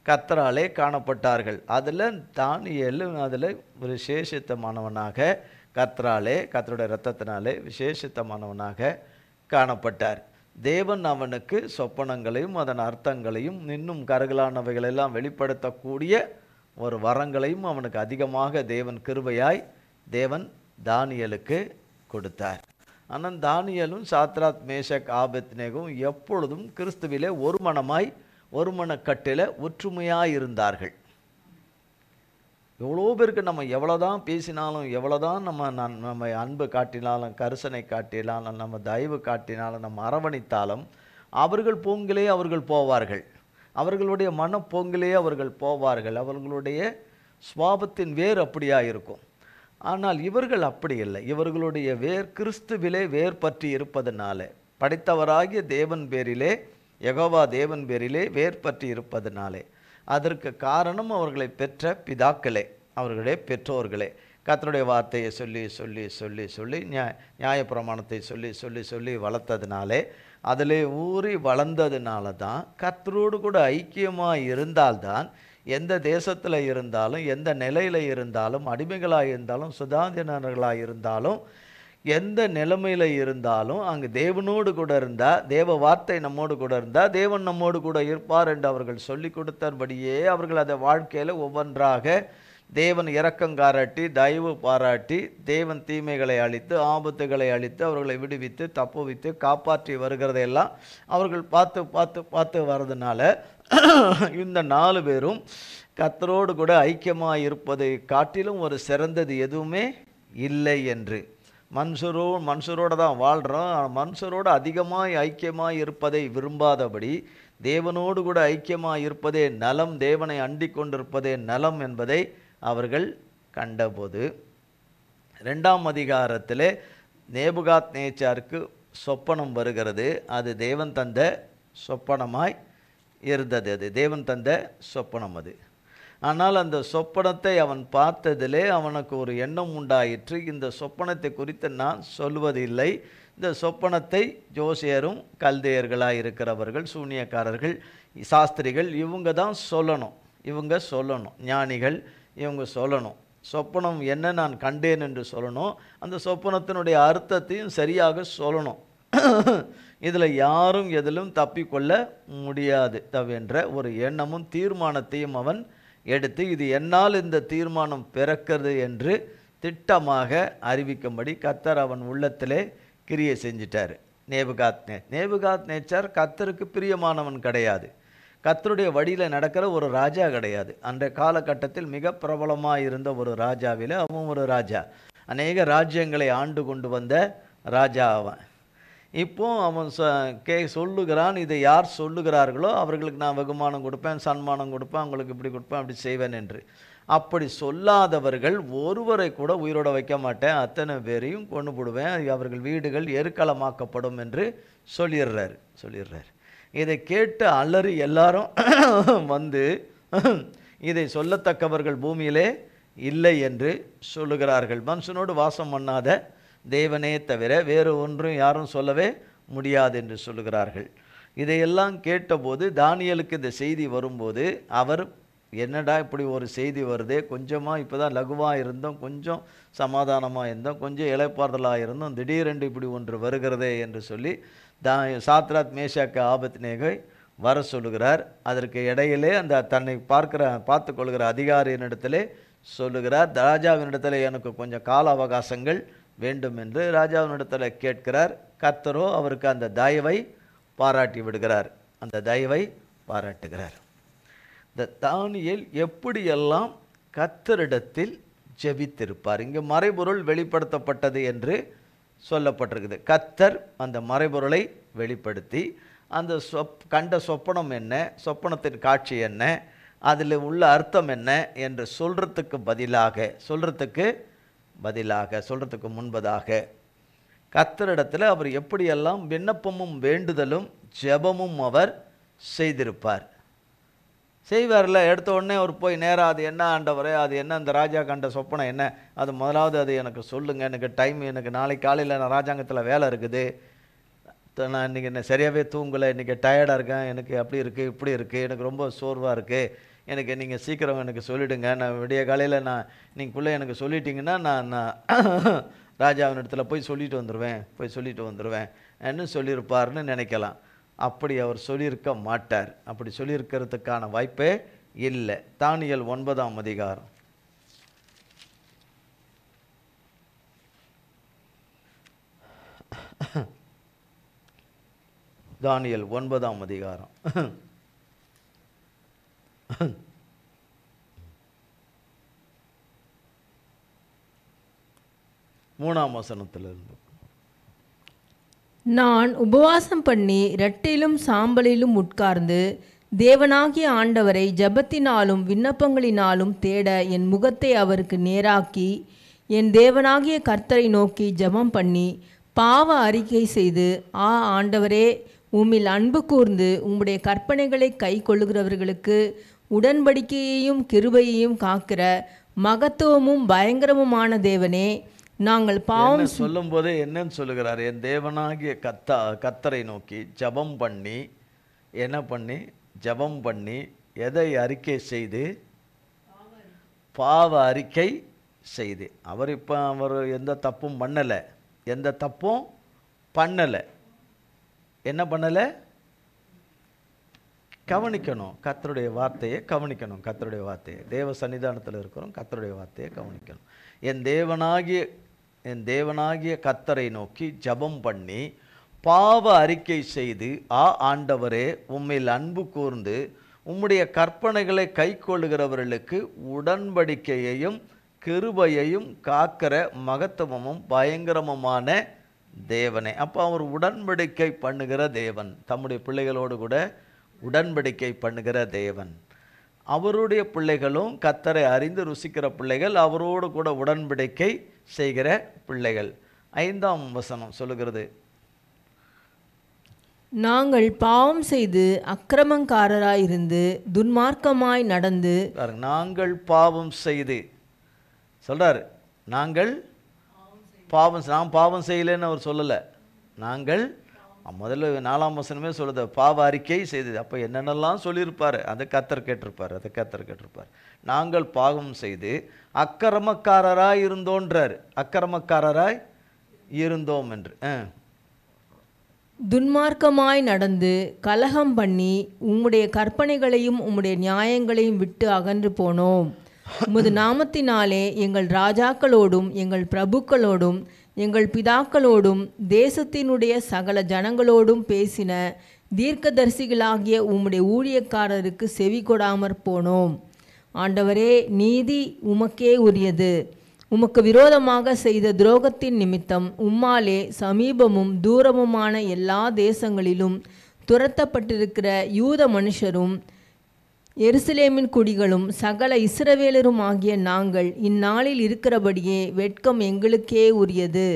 கர்த்தராலே காணப்பட்டார்கள். அதில் தானியேல் அதில் ஒரு விசேஷித்தமானவனாக கர்த்தருடைய இரத்தத்தினாலே விசேஷித்தமானவனாக காணப்பட்டார். தேவன் அவனுக்கு சொப்பனங்களையும் அதன் அர்த்தங்களையும் இன்னும் கருகலானவைகளெல்லாம் வெளிப்படுத்தக்கூடிய ஒரு வரங்களையும் அவனுக்கு அதிகமாக தேவன் கிருபையாய் தேவன் தானியேலுக்கு கொடுத்தார். ஆனால் தானியேலும் சாத்ராக் மேஷக் ஆபேத்நேகும் எப்பொழுதும் கிறிஸ்துவிலே ஒரு மனக்கட்டில் ஒற்றுமையாக இருந்தார்கள். எவ்வளோ பேருக்கு நம்ம எவ்வளோதான் பேசினாலும் எவ்வளோதான் நம்ம அன்பு காட்டினாலும் கரிசனை காட்டினாலும் நம்ம தயவு காட்டினாலும் நம்ம அரவணைத்தாலும் அவர்கள் போங்கிலே அவர்கள் போவார்கள். அவர்களுடைய மனப்போங்கிலே அவர்கள் போவார்கள். அவர்களுடைய சுவாபத்தின் வேர் அப்படியாக இருக்கும். ஆனால் இவர்கள் அப்படி இல்லை. இவர்களுடைய வேர் கிறிஸ்துவிலே வேர் பற்றி இருப்பதனால, படைத்தவராகிய தேவன் பேரிலே, யெகோவா தேவன் பேரிலே வேர் பற்றி இருப்பதனாலே, அதற்கு காரணம் அவர்களை பெற்ற பிதாக்களே, அவர்களுடைய பெற்றோர்களே. கர்த்தருடைய வார்த்தையை சொல்லி சொல்லி சொல்லி சொல்லி நியாயப்பிரமாணத்தை சொல்லி சொல்லி சொல்லி வளர்த்ததுனாலே, அதிலே ஊறி வளர்ந்ததுனால தான் கர்த்தரோடு கூட ஐக்கியமாக இருந்தால்தான் எந்த தேசத்தில் இருந்தாலும், எந்த நிலையில் இருந்தாலும், அடிமைகளாக இருந்தாலும், சுதாந்திரர்களாக இருந்தாலும், எந்த நிலைமையில் இருந்தாலும் அங்கு தேவனோடு கூட இருந்தால், தேவ வார்த்தை நம்மோடு கூட இருந்தால் தேவன் நம்மோடு கூட இருப்பார் என்று அவர்கள் சொல்லி கொடுத்தபடியே அவர்கள் அதை வாழ்க்கையில் ஒவ்வொன்றாக தேவன் இரக்கம் பாராட்டி, தயவு பாராட்டி, தேவன் தீமைகளை அழித்து, ஆபத்துகளை அழித்து, அவர்களை விடுவித்து, தப்புவித்து, காப்பாற்றி வருகிறதையெல்லாம் அவர்கள் பார்த்து பார்த்து பார்த்து வர்றதுனால இந்த 4 பேரும் கர்த்தரோடு கூட ஐக்கியமாக இருப்பதை காட்டிலும் ஒரு சிறந்தது எதுவுமே இல்லை என்று. மனுஷரோடு தான் வாழ்கிறோம். மனுஷரோடு அதிகமாக ஐக்கியமாக இருப்பதை விரும்பாதபடி தேவனோடு கூட ஐக்கியமாக இருப்பதே நலம், தேவனை அண்டிக் கொண்டிருப்பதே நலம் என்பதை அவர்கள் கண்டபோது 2ஆம் அதிகாரத்திலே நேபுகாத்நேச்சாருக்கு சொப்பனம் வருகிறது. அது தேவன் தந்த சொப்பனமாய் இருந்தது. அது தேவன் தந்த சொப்பனம் அது. ஆனால் அந்த சொப்பனத்தை அவன் பார்த்ததிலே அவனுக்கு ஒரு எண்ணம் உண்டாயிற்று. இந்த சொப்பனத்தை குறித்து நான் சொல்வதில்லை. இந்த சொப்பனத்தை ஜோசியரும் கல்தேயர்களாக இருக்கிறவர்கள், சூனியக்காரர்கள், சாஸ்திரிகள் இவங்க தான் சொல்லணும். ஞானிகள் இவங்க சொல்லணும். சொப்பனம் என்ன நான் கண்டேன் என்று சொல்லணும். அந்த சொப்பனத்தினுடைய அர்த்தத்தையும் சரியாக சொல்லணும். இதில் யாரும் எதிலும் தப்பிக்கொள்ள முடியாது தவிர ஒரு எண்ணமும் தீர்மானத்தையும் அவன் எடுத்து, இது என்னால் இந்த தீர்மானம் பிறக்கிறது என்று திட்டமாக அறிவிக்கும்படி கர்த்தர் அவன் உள்ளத்திலே கிரியை செஞ்சிட்டார். நேபுகாத்நேச்சார் கர்த்தருக்கு பிரியமானவன் கிடையாது. கர்த்தருடைய வழியில் நடக்கிற ஒரு ராஜா கிடையாது. அன்றைய காலகட்டத்தில் மிக பிரபலமாக இருந்த ஒரு ராஜாவில் அவன் ஒரு ராஜா. அநேக ராஜ்யங்களை ஆண்டு கொண்டு வந்த ராஜா அவன். இப்போ அவன் சொல்லுகிறான், இதை யார் சொல்லுகிறார்களோ அவர்களுக்கு நான் வெகுமானம் கொடுப்பேன், சன்மானம் கொடுப்பேன், அவங்களுக்கு இப்படி கொடுப்பேன், அப்படி செய்வேன் என்று. அப்படி சொல்லாதவர்கள் ஒருவரை கூட உயிரோட வைக்க மாட்டேன், அத்தனை பேரையும் கொண்டு போடுவேன், அவர்கள் வீடுகள் எருக்களமாக்கப்படும் என்று சொல்லிடுறார். இதை கேட்டு அலறி எல்லாரும் வந்து இதை சொல்லத்தக்கவர்கள் பூமியிலே இல்லை என்று சொல்லுகிறார்கள். மனுஷனோடு வாசம் பண்ணாத தேவனே தவிர வேறு ஒன்றும் யாரும் சொல்லவே முடியாது என்று சொல்லுகிறார்கள். இதையெல்லாம் கேட்டபோது தானியேலுக்கு இந்த செய்தி வரும்போது அவர், என்னடா இப்படி ஒரு செய்தி வருதே, கொஞ்சமாக இப்போ தான் லகுவாக இருந்தோம், கொஞ்சம் சமாதானமாக இருந்தோம், கொஞ்சம் இளைப்பாறுதலாக இருந்தோம், திடீரென்று இப்படி ஒன்று வருகிறதே என்று சொல்லி சாத்ராக் மேஷாக் ஆபேத்நேகை வர சொல்லுகிறார். அதற்கு இடையிலே அந்த தன்னை பார்த்து கொள்கிற அதிகாரியினிடத்திலே சொல்லுகிறார், ராஜாவினிடத்தில் எனக்கு கொஞ்சம் கால அவகாசங்கள் வேண்டும் என்று ராஜாவினிடத்தில் கேட்கிறார். கர்த்தரோ அவருக்கு அந்த தயவை பாராட்டி விடுகிறார். இந்த தானியேல் எப்படியெல்லாம் கர்த்தரிடத்தில் ஜெபித்திருப்பார். இங்கே மறைபொருள் வெளிப்படுத்தப்பட்டது என்று சொல்லப்பட்டிருக்குது. கர்த்தர் அந்த மறைபொருளை வெளிப்படுத்தி அந்த கண்ட சொப்பனம் என்ன, சொப்பனத்தின் காட்சி என்ன, அதில் உள்ள அர்த்தம் என்ன என்று சொல்கிறதுக்கு முன்பதாக கர்த்தரிடத்தில் அவர் எப்படியெல்லாம் விண்ணப்பமும் வேண்டுதலும் ஜெபமும் அவர் செய்திருப்பார். செய்வார்ல. எடுத்த உடனே அவர் போய் நேராக அது என்ன ஆண்டவரே, அது என்ன அந்த ராஜா கண்ட சொப்பனை என்ன, அது முதலாவது அது எனக்கு சொல்லுங்கள், எனக்கு டைம், எனக்கு நாளைக்கு காலையில் நான் ராஜாங்கத்தில் வேலை இருக்குது, நான் இன்றைக்கி என்ன சரியாகவே தூங்கலை, இன்றைக்கி டயர்டாக இருக்கேன், எனக்கு அப்படி இருக்குது இப்படி இருக்குது, எனக்கு ரொம்ப சோர்வாக இருக்குது, எனக்கு நீங்கள் சீக்கிரம் எனக்கு சொல்லிவிடுங்க, நான் விடிய காலையில் நீங்களுக்குள்ளே எனக்கு சொல்லிட்டீங்கன்னா நான் ராஜாவின் இடத்துல போய் சொல்லிட்டு வந்துடுவேன் என்ன சொல்லியிருப்பார்னு நினைக்கலாம். அப்படி அவர் சொல்லியிருக்க மாட்டார். அப்படி சொல்லியிருக்கிறதுக்கான வாய்ப்பே இல்லை. தானியேல் 9ஆம் அதிகாரம். தானியேல் 9ஆம் அதிகாரம் 3ஆம் வசனத்திலிருந்து. நான் உபவாசம் பண்ணி இரட்டிலும் சாம்பலிலும் உட்கார்ந்து தேவனாகிய ஆண்டவரை ஜெபத்தினாலும் விண்ணப்பங்களினாலும் தேட என் முகத்தை அவருக்கு நேராக்கி என் தேவனாகிய கர்த்தரை நோக்கி ஜெபம் பண்ணி பாவ அறிக்கை செய்து, ஆண்டவரே, உம்மில் அன்பு கூர்ந்து உம்முடைய கற்பனைகளை கை கொள்ளுகிறவர்களுக்கு உடன்படிக்கையையும் கிருபையையும் காக்கிற மகத்துவமும் பயங்கரமுமான தேவனே, நாங்கள் பாவம் சொல்லும் போதே என்னன்னு சொல்லுகிறார்? என் தேவனாகிய கர்த்தரை நோக்கி ஜெபம் பண்ணி, என்ன பண்ணி? ஜெபம் பண்ணி எதை அறிக்கை செய்து? பாவ அறிக்கை செய்து. அவர் எந்த தப்பும் பண்ணலை, என்ன பண்ணலை? கவனிக்கணும், கர்த்தருடைய வார்த்தையை கவனிக்கணும். கர்த்தருடைய வார்த்தையை, தேவ சன்னிதானத்தில் இருக்கிறோம், கர்த்தருடைய வார்த்தையை கவனிக்கணும். என் தேவனாகிய கர்த்தரை நோக்கி ஜெபம் பண்ணி பாவ அறிக்கை செய்து, ஆண்டவரே, உம்மில் அன்பு கூர்ந்து உம்முடைய கற்பனைகளை கை கொள்ளுகிறவர்களுக்கு உடன்படிக்கையையும் கிருபையையும் காக்கிற மகத்துவமும் பயங்கரமுமான தேவனே. அப்போ அவர் உடன்படிக்கை பண்ணுகிற தேவன், தம்முடைய பிள்ளைகளோடு கூட உடன்படிக்கை பண்ணுகிற தேவன். அவருடைய பிள்ளைகளும் கர்த்தரை அறிந்து ருசிக்கிற பிள்ளைகள், அவரோடு கூட உடன்படிக்கை செய்கிற பிள்ளைகள். 5ஆம் வசனம் சொல்லுகிறது, நாங்கள் பாவம் செய்து அக்கிரமக்காரராயிருந்து துன்மார்க்கமாய் நடந்து. நாங்கள் பாவம் செய்து சொல்றாரு. நான் பாவம் செய்யலைன்னு அவர் சொல்லலை. நாங்கள் முதல்ல 4ஆம் வசனமே சொல்லுது, பாவ அறிக்கை செய்தது. அப்போ என்னென்னலாம் சொல்லியிருப்பார், அதை கர்த்தர் கேட்டிருப்பார். நாங்கள் பாவம் செய்து அக்கிரமக்காரராய் இருந்தோன்றார். அக்கிரமக்காரராய் இருந்தோம் என்று. துன்மார்க்கமாய் நடந்து கலகம் பண்ணி உம்முடைய கற்பனைகளையும் உம்முடைய நியாயங்களையும் விட்டு அகன்று போனோம். உமது நாமத்தினாலே எங்கள் ராஜாக்களோடும் எங்கள் பிரபுக்களோடும் எங்கள் பிதாக்களோடும் தேசத்தினுடைய சகல ஜனங்களோடும் பேசின தீர்க்கதரிசிகளாகிய உம்முடைய ஊழியக்காரருக்கு செவி கொடாமற் போனோம். ஆண்டவரே, நீதி உமக்கே உரியது. உமக்கு விரோதமாக செய்த துரோகத்தின் நிமித்தம் உம்மாலே சமீபமும் தூரமுமான எல்லா தேசங்களிலும் துரத்தப்பட்டிருக்கிற யூத மனுஷரும் எருசலேமின் குடிகளும் சகல இஸ்ரவேலரும் ஆகிய நாங்கள் இந்நாளில் இருக்கிறபடியே வெட்கம் எங்களுக்கே உரியது.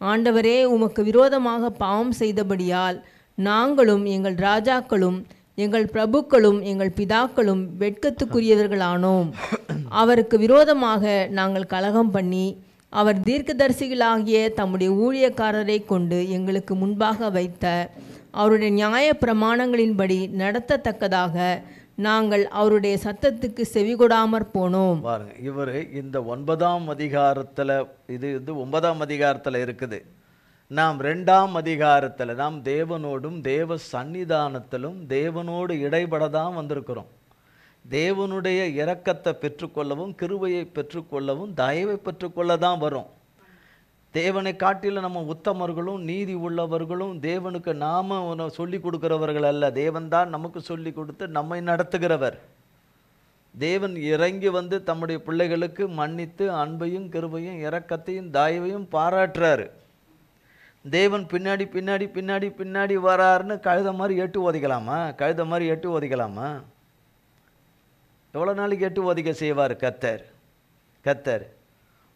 ஆண்டவரே, உமக்கு விரோதமாக பாவம் செய்தபடியால் நாங்களும் எங்கள் ராஜாக்களும் எங்கள் பிரபுக்களும் எங்கள் பிதாக்களும் வெட்கத்துக்குரியவர்களானோம். அவருக்கு விரோதமாக நாங்கள் கலகம் பண்ணி அவர் தீர்க்கதரிசிகளாகிய தம்முடைய ஊழியக்காரரை கொண்டு எங்களுக்கு முன்பாக வைத்த அவருடைய நியாய பிரமாணங்களின்படி நடத்தத்தக்கதாக நாங்கள் அவருடைய சத்தத்துக்கு செவிகொடாமற் போனோம். பாருங்க, இவர் இந்த 9ஆம் அதிகாரத்தில், இது 9ஆம் அதிகாரத்தில் இருக்குது. நாம் 2ஆம் அதிகாரத்தில் நாம் தேவனோடும் தேவ சன்னிதானத்திலும் தேவனோடு இடைபட தான் வந்திருக்கிறோம். தேவனுடைய இரக்கத்தை பெற்றுக்கொள்ளவும் கிருபையை பெற்றுக்கொள்ளவும் தயவை பெற்றுக்கொள்ள தான் வரும். தேவனை காட்டிலும் நம்ம உத்தமர்களும் நீதி உள்ளவர்களும் தேவனுக்கு நாம சொல்லி கொடுக்கிறவர்கள் அல்ல. தேவன்தான் நமக்கு சொல்லி கொடுத்து நம்மை நடத்துகிறவர். தேவன் இறங்கி வந்து தம்முடைய பிள்ளைகளுக்கு மன்னித்து அன்பையும் கிருபையும் இரக்கத்தையும் தயவையும் பாராட்டுறாரு. தேவன் பின்னாடி பின்னாடி பின்னாடி பின்னாடி வராருன்னு கழுத மாதிரி எட்டு ஓதிக்கலாமா? எவ்வளோ நாளைக்கு எட்டு ஓதிக்க செய்வார் கர்த்தர்?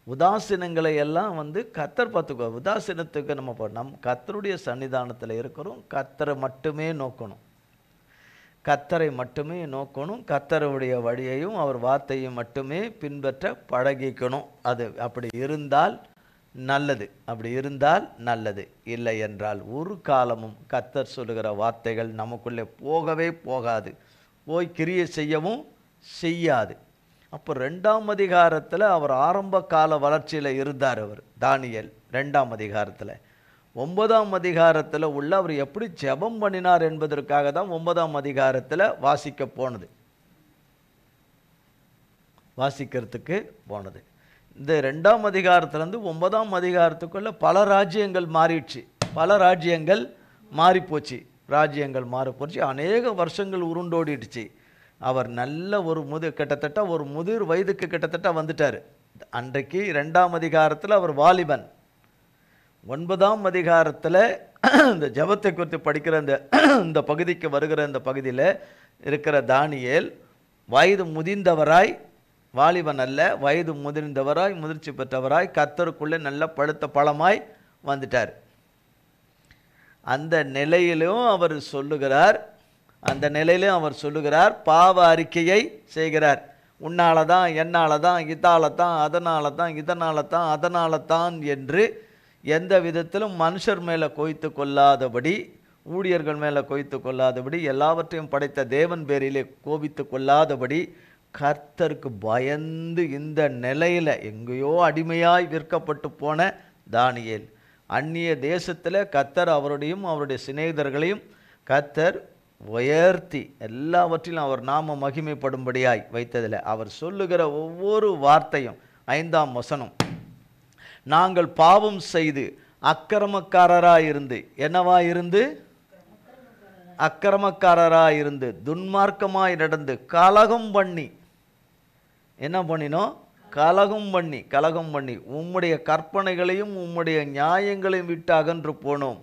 உதாசீனங்களை எல்லாம் கர்த்தர் பார்த்துக்கோ. உதாசீனத்துக்கு நம்ம கர்த்தருடைய சன்னிதானத்தில் இருக்கிறோம். கர்த்தரை மட்டுமே நோக்கணும். கர்த்தரை மட்டுமே நோக்கணும், கர்த்தருடைய வழியையும் அவர் வார்த்தையும் மட்டுமே பின்பற்ற பழகிக்கணும். அது அப்படி இருந்தால் நல்லது, அப்படி இருந்தால் நல்லது. இல்லை என்றால் ஒரு காலமும் கர்த்தர் சொல்லுகிற வார்த்தைகள் நமக்குள்ளே போகவே போகாது, போய் கிரியை செய்யவும் செய்யாது. அப்போ 2ஆம் அதிகாரத்தில் அவர் ஆரம்ப கால வளர்ச்சியில் இருந்தார். அவர் தானியேல் 2ஆம் அதிகாரத்தில். 9ஆம் அதிகாரத்தில் உள்ள அவர் எப்படி ஜெபம் பண்ணினார் என்பதற்காக தான் 9ஆம் அதிகாரத்தில் வாசிக்கிறதுக்கு போனது. இந்த 2ஆம் அதிகாரத்திலேருந்து 9ஆம் அதிகாரத்துக்குள்ள பல ராஜ்யங்கள் மாறிடுச்சு, பல ராஜ்யங்கள் மாறிப்போச்சு, அநேக வருஷங்கள் உருண்டோடிடுச்சு. அவர் நல்ல ஒரு கிட்டத்தட்ட ஒரு முதிர் வயதுக்கு கிட்டத்தட்ட வந்துட்டார். அன்றைக்கு 2ஆம் அதிகாரத்தில் அவர் வாலிபன். 9ஆம் அதிகாரத்தில் இந்த ஜெபத்தை குறித்து படிக்கிற இந்த பகுதிக்கு வருகிற இந்த பகுதியில் இருக்கிற தானியேல் வயது முதிர்ந்தவராய், வாலிபன் அல்ல, வயது முதிர்ந்தவராய், முதிர்ச்சி பெற்றவராய், கர்த்தருக்குள்ளே நல்ல பழுத்த பழமாய் வந்துட்டார். அந்த நிலையிலும் அவர் சொல்லுகிறார், பாவ அறிக்கையை செய்கிறார். உன்னால தான், என்னால தான், இதால தான், அதனால தான் என்று எந்த விதத்திலும் மனுஷர் மேலே கொய்த்து கொள்ளாதபடி, ஊழியர்கள் மேலே கொய்த்து கொள்ளாதபடி, எல்லாவற்றையும் படைத்த தேவன் பேரிலே கோபித்து கொள்ளாதபடி, கர்த்தருக்கு பயந்து இந்த நிலையில் எங்கேயோ அடிமையாய் விற்கப்பட்டு போன தானியேல், அந்நிய தேசத்தில் கர்த்தர் அவருடைய சிநேகிதர்களையும் கர்த்தர் உயர்த்தி எல்லாவற்றிலும் அவர் நாம மகிமைப்படும்படியாய் வைத்ததில் அவர் சொல்லுகிற ஒவ்வொரு வார்த்தையும் 5ஆம் வசனம், நாங்கள் பாவம் செய்து அக்கிரமக்காரராயிருந்து, அக்கிரமக்காரராயிருந்து துன்மார்க்கமாய் நடந்து கலகம் பண்ணி, என்ன பண்ணினோம்? கலகம் பண்ணி உம்முடைய கற்பனைகளையும் உம்முடைய நியாயங்களையும் விட்டு அகன்று போனோம்.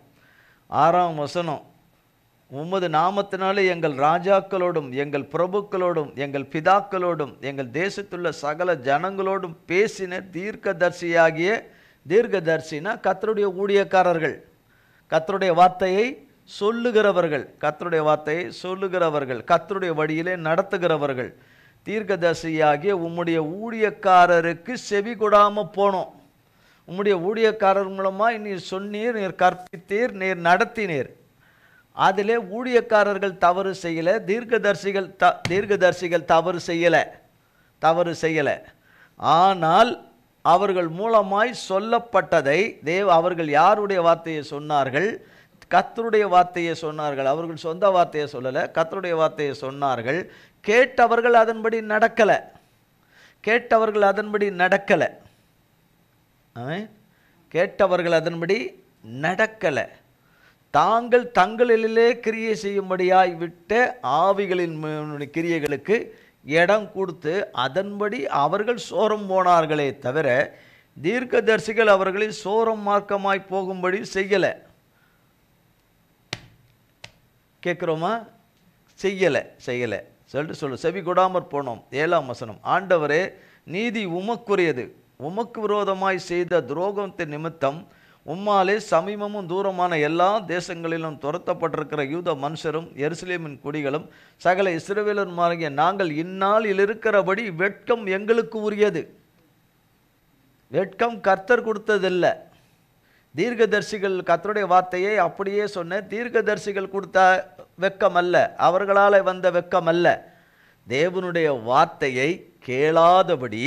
6ஆம் வசனம், உமது நாமத்தினாலே எங்கள் ராஜாக்களோடும் எங்கள் பிரபுக்களோடும் எங்கள் பிதாக்களோடும் எங்கள் தேசத்துள்ள சகல ஜனங்களோடும் பேசின தீர்க்கதரிசினா கர்த்தருடைய ஊழியக்காரர்கள், கர்த்தருடைய வார்த்தையை சொல்லுகிறவர்கள், கர்த்தருடைய வழியிலே நடத்துகிறவர்கள், தீர்க்கதரிசியாகிய உம்முடைய ஊழியக்காரருக்கு செவி கொடாமல் போனோம். உம்முடைய ஊழியக்காரர் மூலமாக நீர் சொன்னீர், நீர் கற்பித்தீர், நீர் நடத்தினீர். அதிலே ஊழியக்காரர்கள் தவறு செய்யலை, தீர்க்கதரிசிகள் தவறு செய்யலை. ஆனால் அவர்கள் மூலமாய் சொல்லப்பட்டதை அவர்கள் யாருடைய வார்த்தையை சொன்னார்கள்? கர்த்தருடைய வார்த்தையை சொன்னார்கள். அவர்கள் சொந்த வார்த்தையை சொல்லலை, கர்த்தருடைய வார்த்தையை சொன்னார்கள். கேட்டவர்கள் அதன்படி நடக்கலை. தாங்கள் தங்களிலே கிரியை செய்யும்படியாய் விட்ட ஆவிகளின் கிரியைகளுக்கு இடம் கொடுத்து அதன்படி அவர்கள் சோரம் போனார்களே தவிர தீர்க்கதரிசிகள் அவர்களை சோரம் மார்க்கமாய் போகும்படி செய்யலை. கேட்குறோமா? செய்யலை சொல்லு செவி கொடாமற் போனோம். 7ஆம் வசனம், ஆண்டவரே நீதி உமக்குரியது, உமக்கு விரோதமாய் செய்த துரோகத்தின் நிமித்தம் உம்மாலே சமீபமும் தூரமான எல்லா தேசங்களிலும் துரத்தப்பட்டிருக்கிற யூத மனுஷரும் எருசலேமின் குடிகளும் சகல இஸ்ரவேலருமாகிய நாங்கள் இந்நாளில் இருக்கிறபடி வெட்கம் எங்களுக்கு உரியது. வெட்கம் கர்த்தர் கொடுத்ததில்லை, தீர்க்கதரிசிகள் கர்த்தருடைய வார்த்தையை அப்படியே சொன்ன தீர்க்கதரிசிகள் கொடுத்த வெட்கம் அல்ல, அவர்களால் வந்த வெட்கம் அல்ல. தேவனுடைய வார்த்தையை கேளாதபடி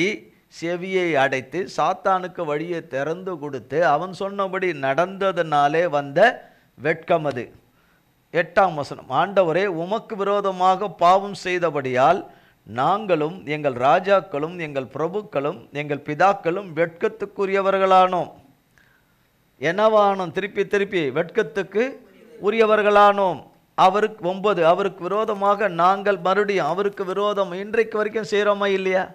செவியை அடைத்து சாத்தானுக்கு வழியை திறந்து கொடுத்து அவன் சொன்னபடி நடந்ததனாலே வந்த வெட்கம் அது. 8ஆம் வசனம், ஆண்டவரே உமக்கு விரோதமாக பாவம் செய்தபடியால் நாங்களும் எங்கள் ராஜாக்களும் எங்கள் பிரபுக்களும் எங்கள் பிதாக்களும் வெட்கத்துக்குரியவர்களானோம். என்னவானோம்? திருப்பி வெட்கத்துக்கு உரியவர்களானோம். அவருக்கு 9, அவருக்கு விரோதமாக நாங்கள் மறுபடியும் அவருக்கு விரோதம் இன்றைக்கு வரைக்கும் செய்கிறோமா இல்லையா?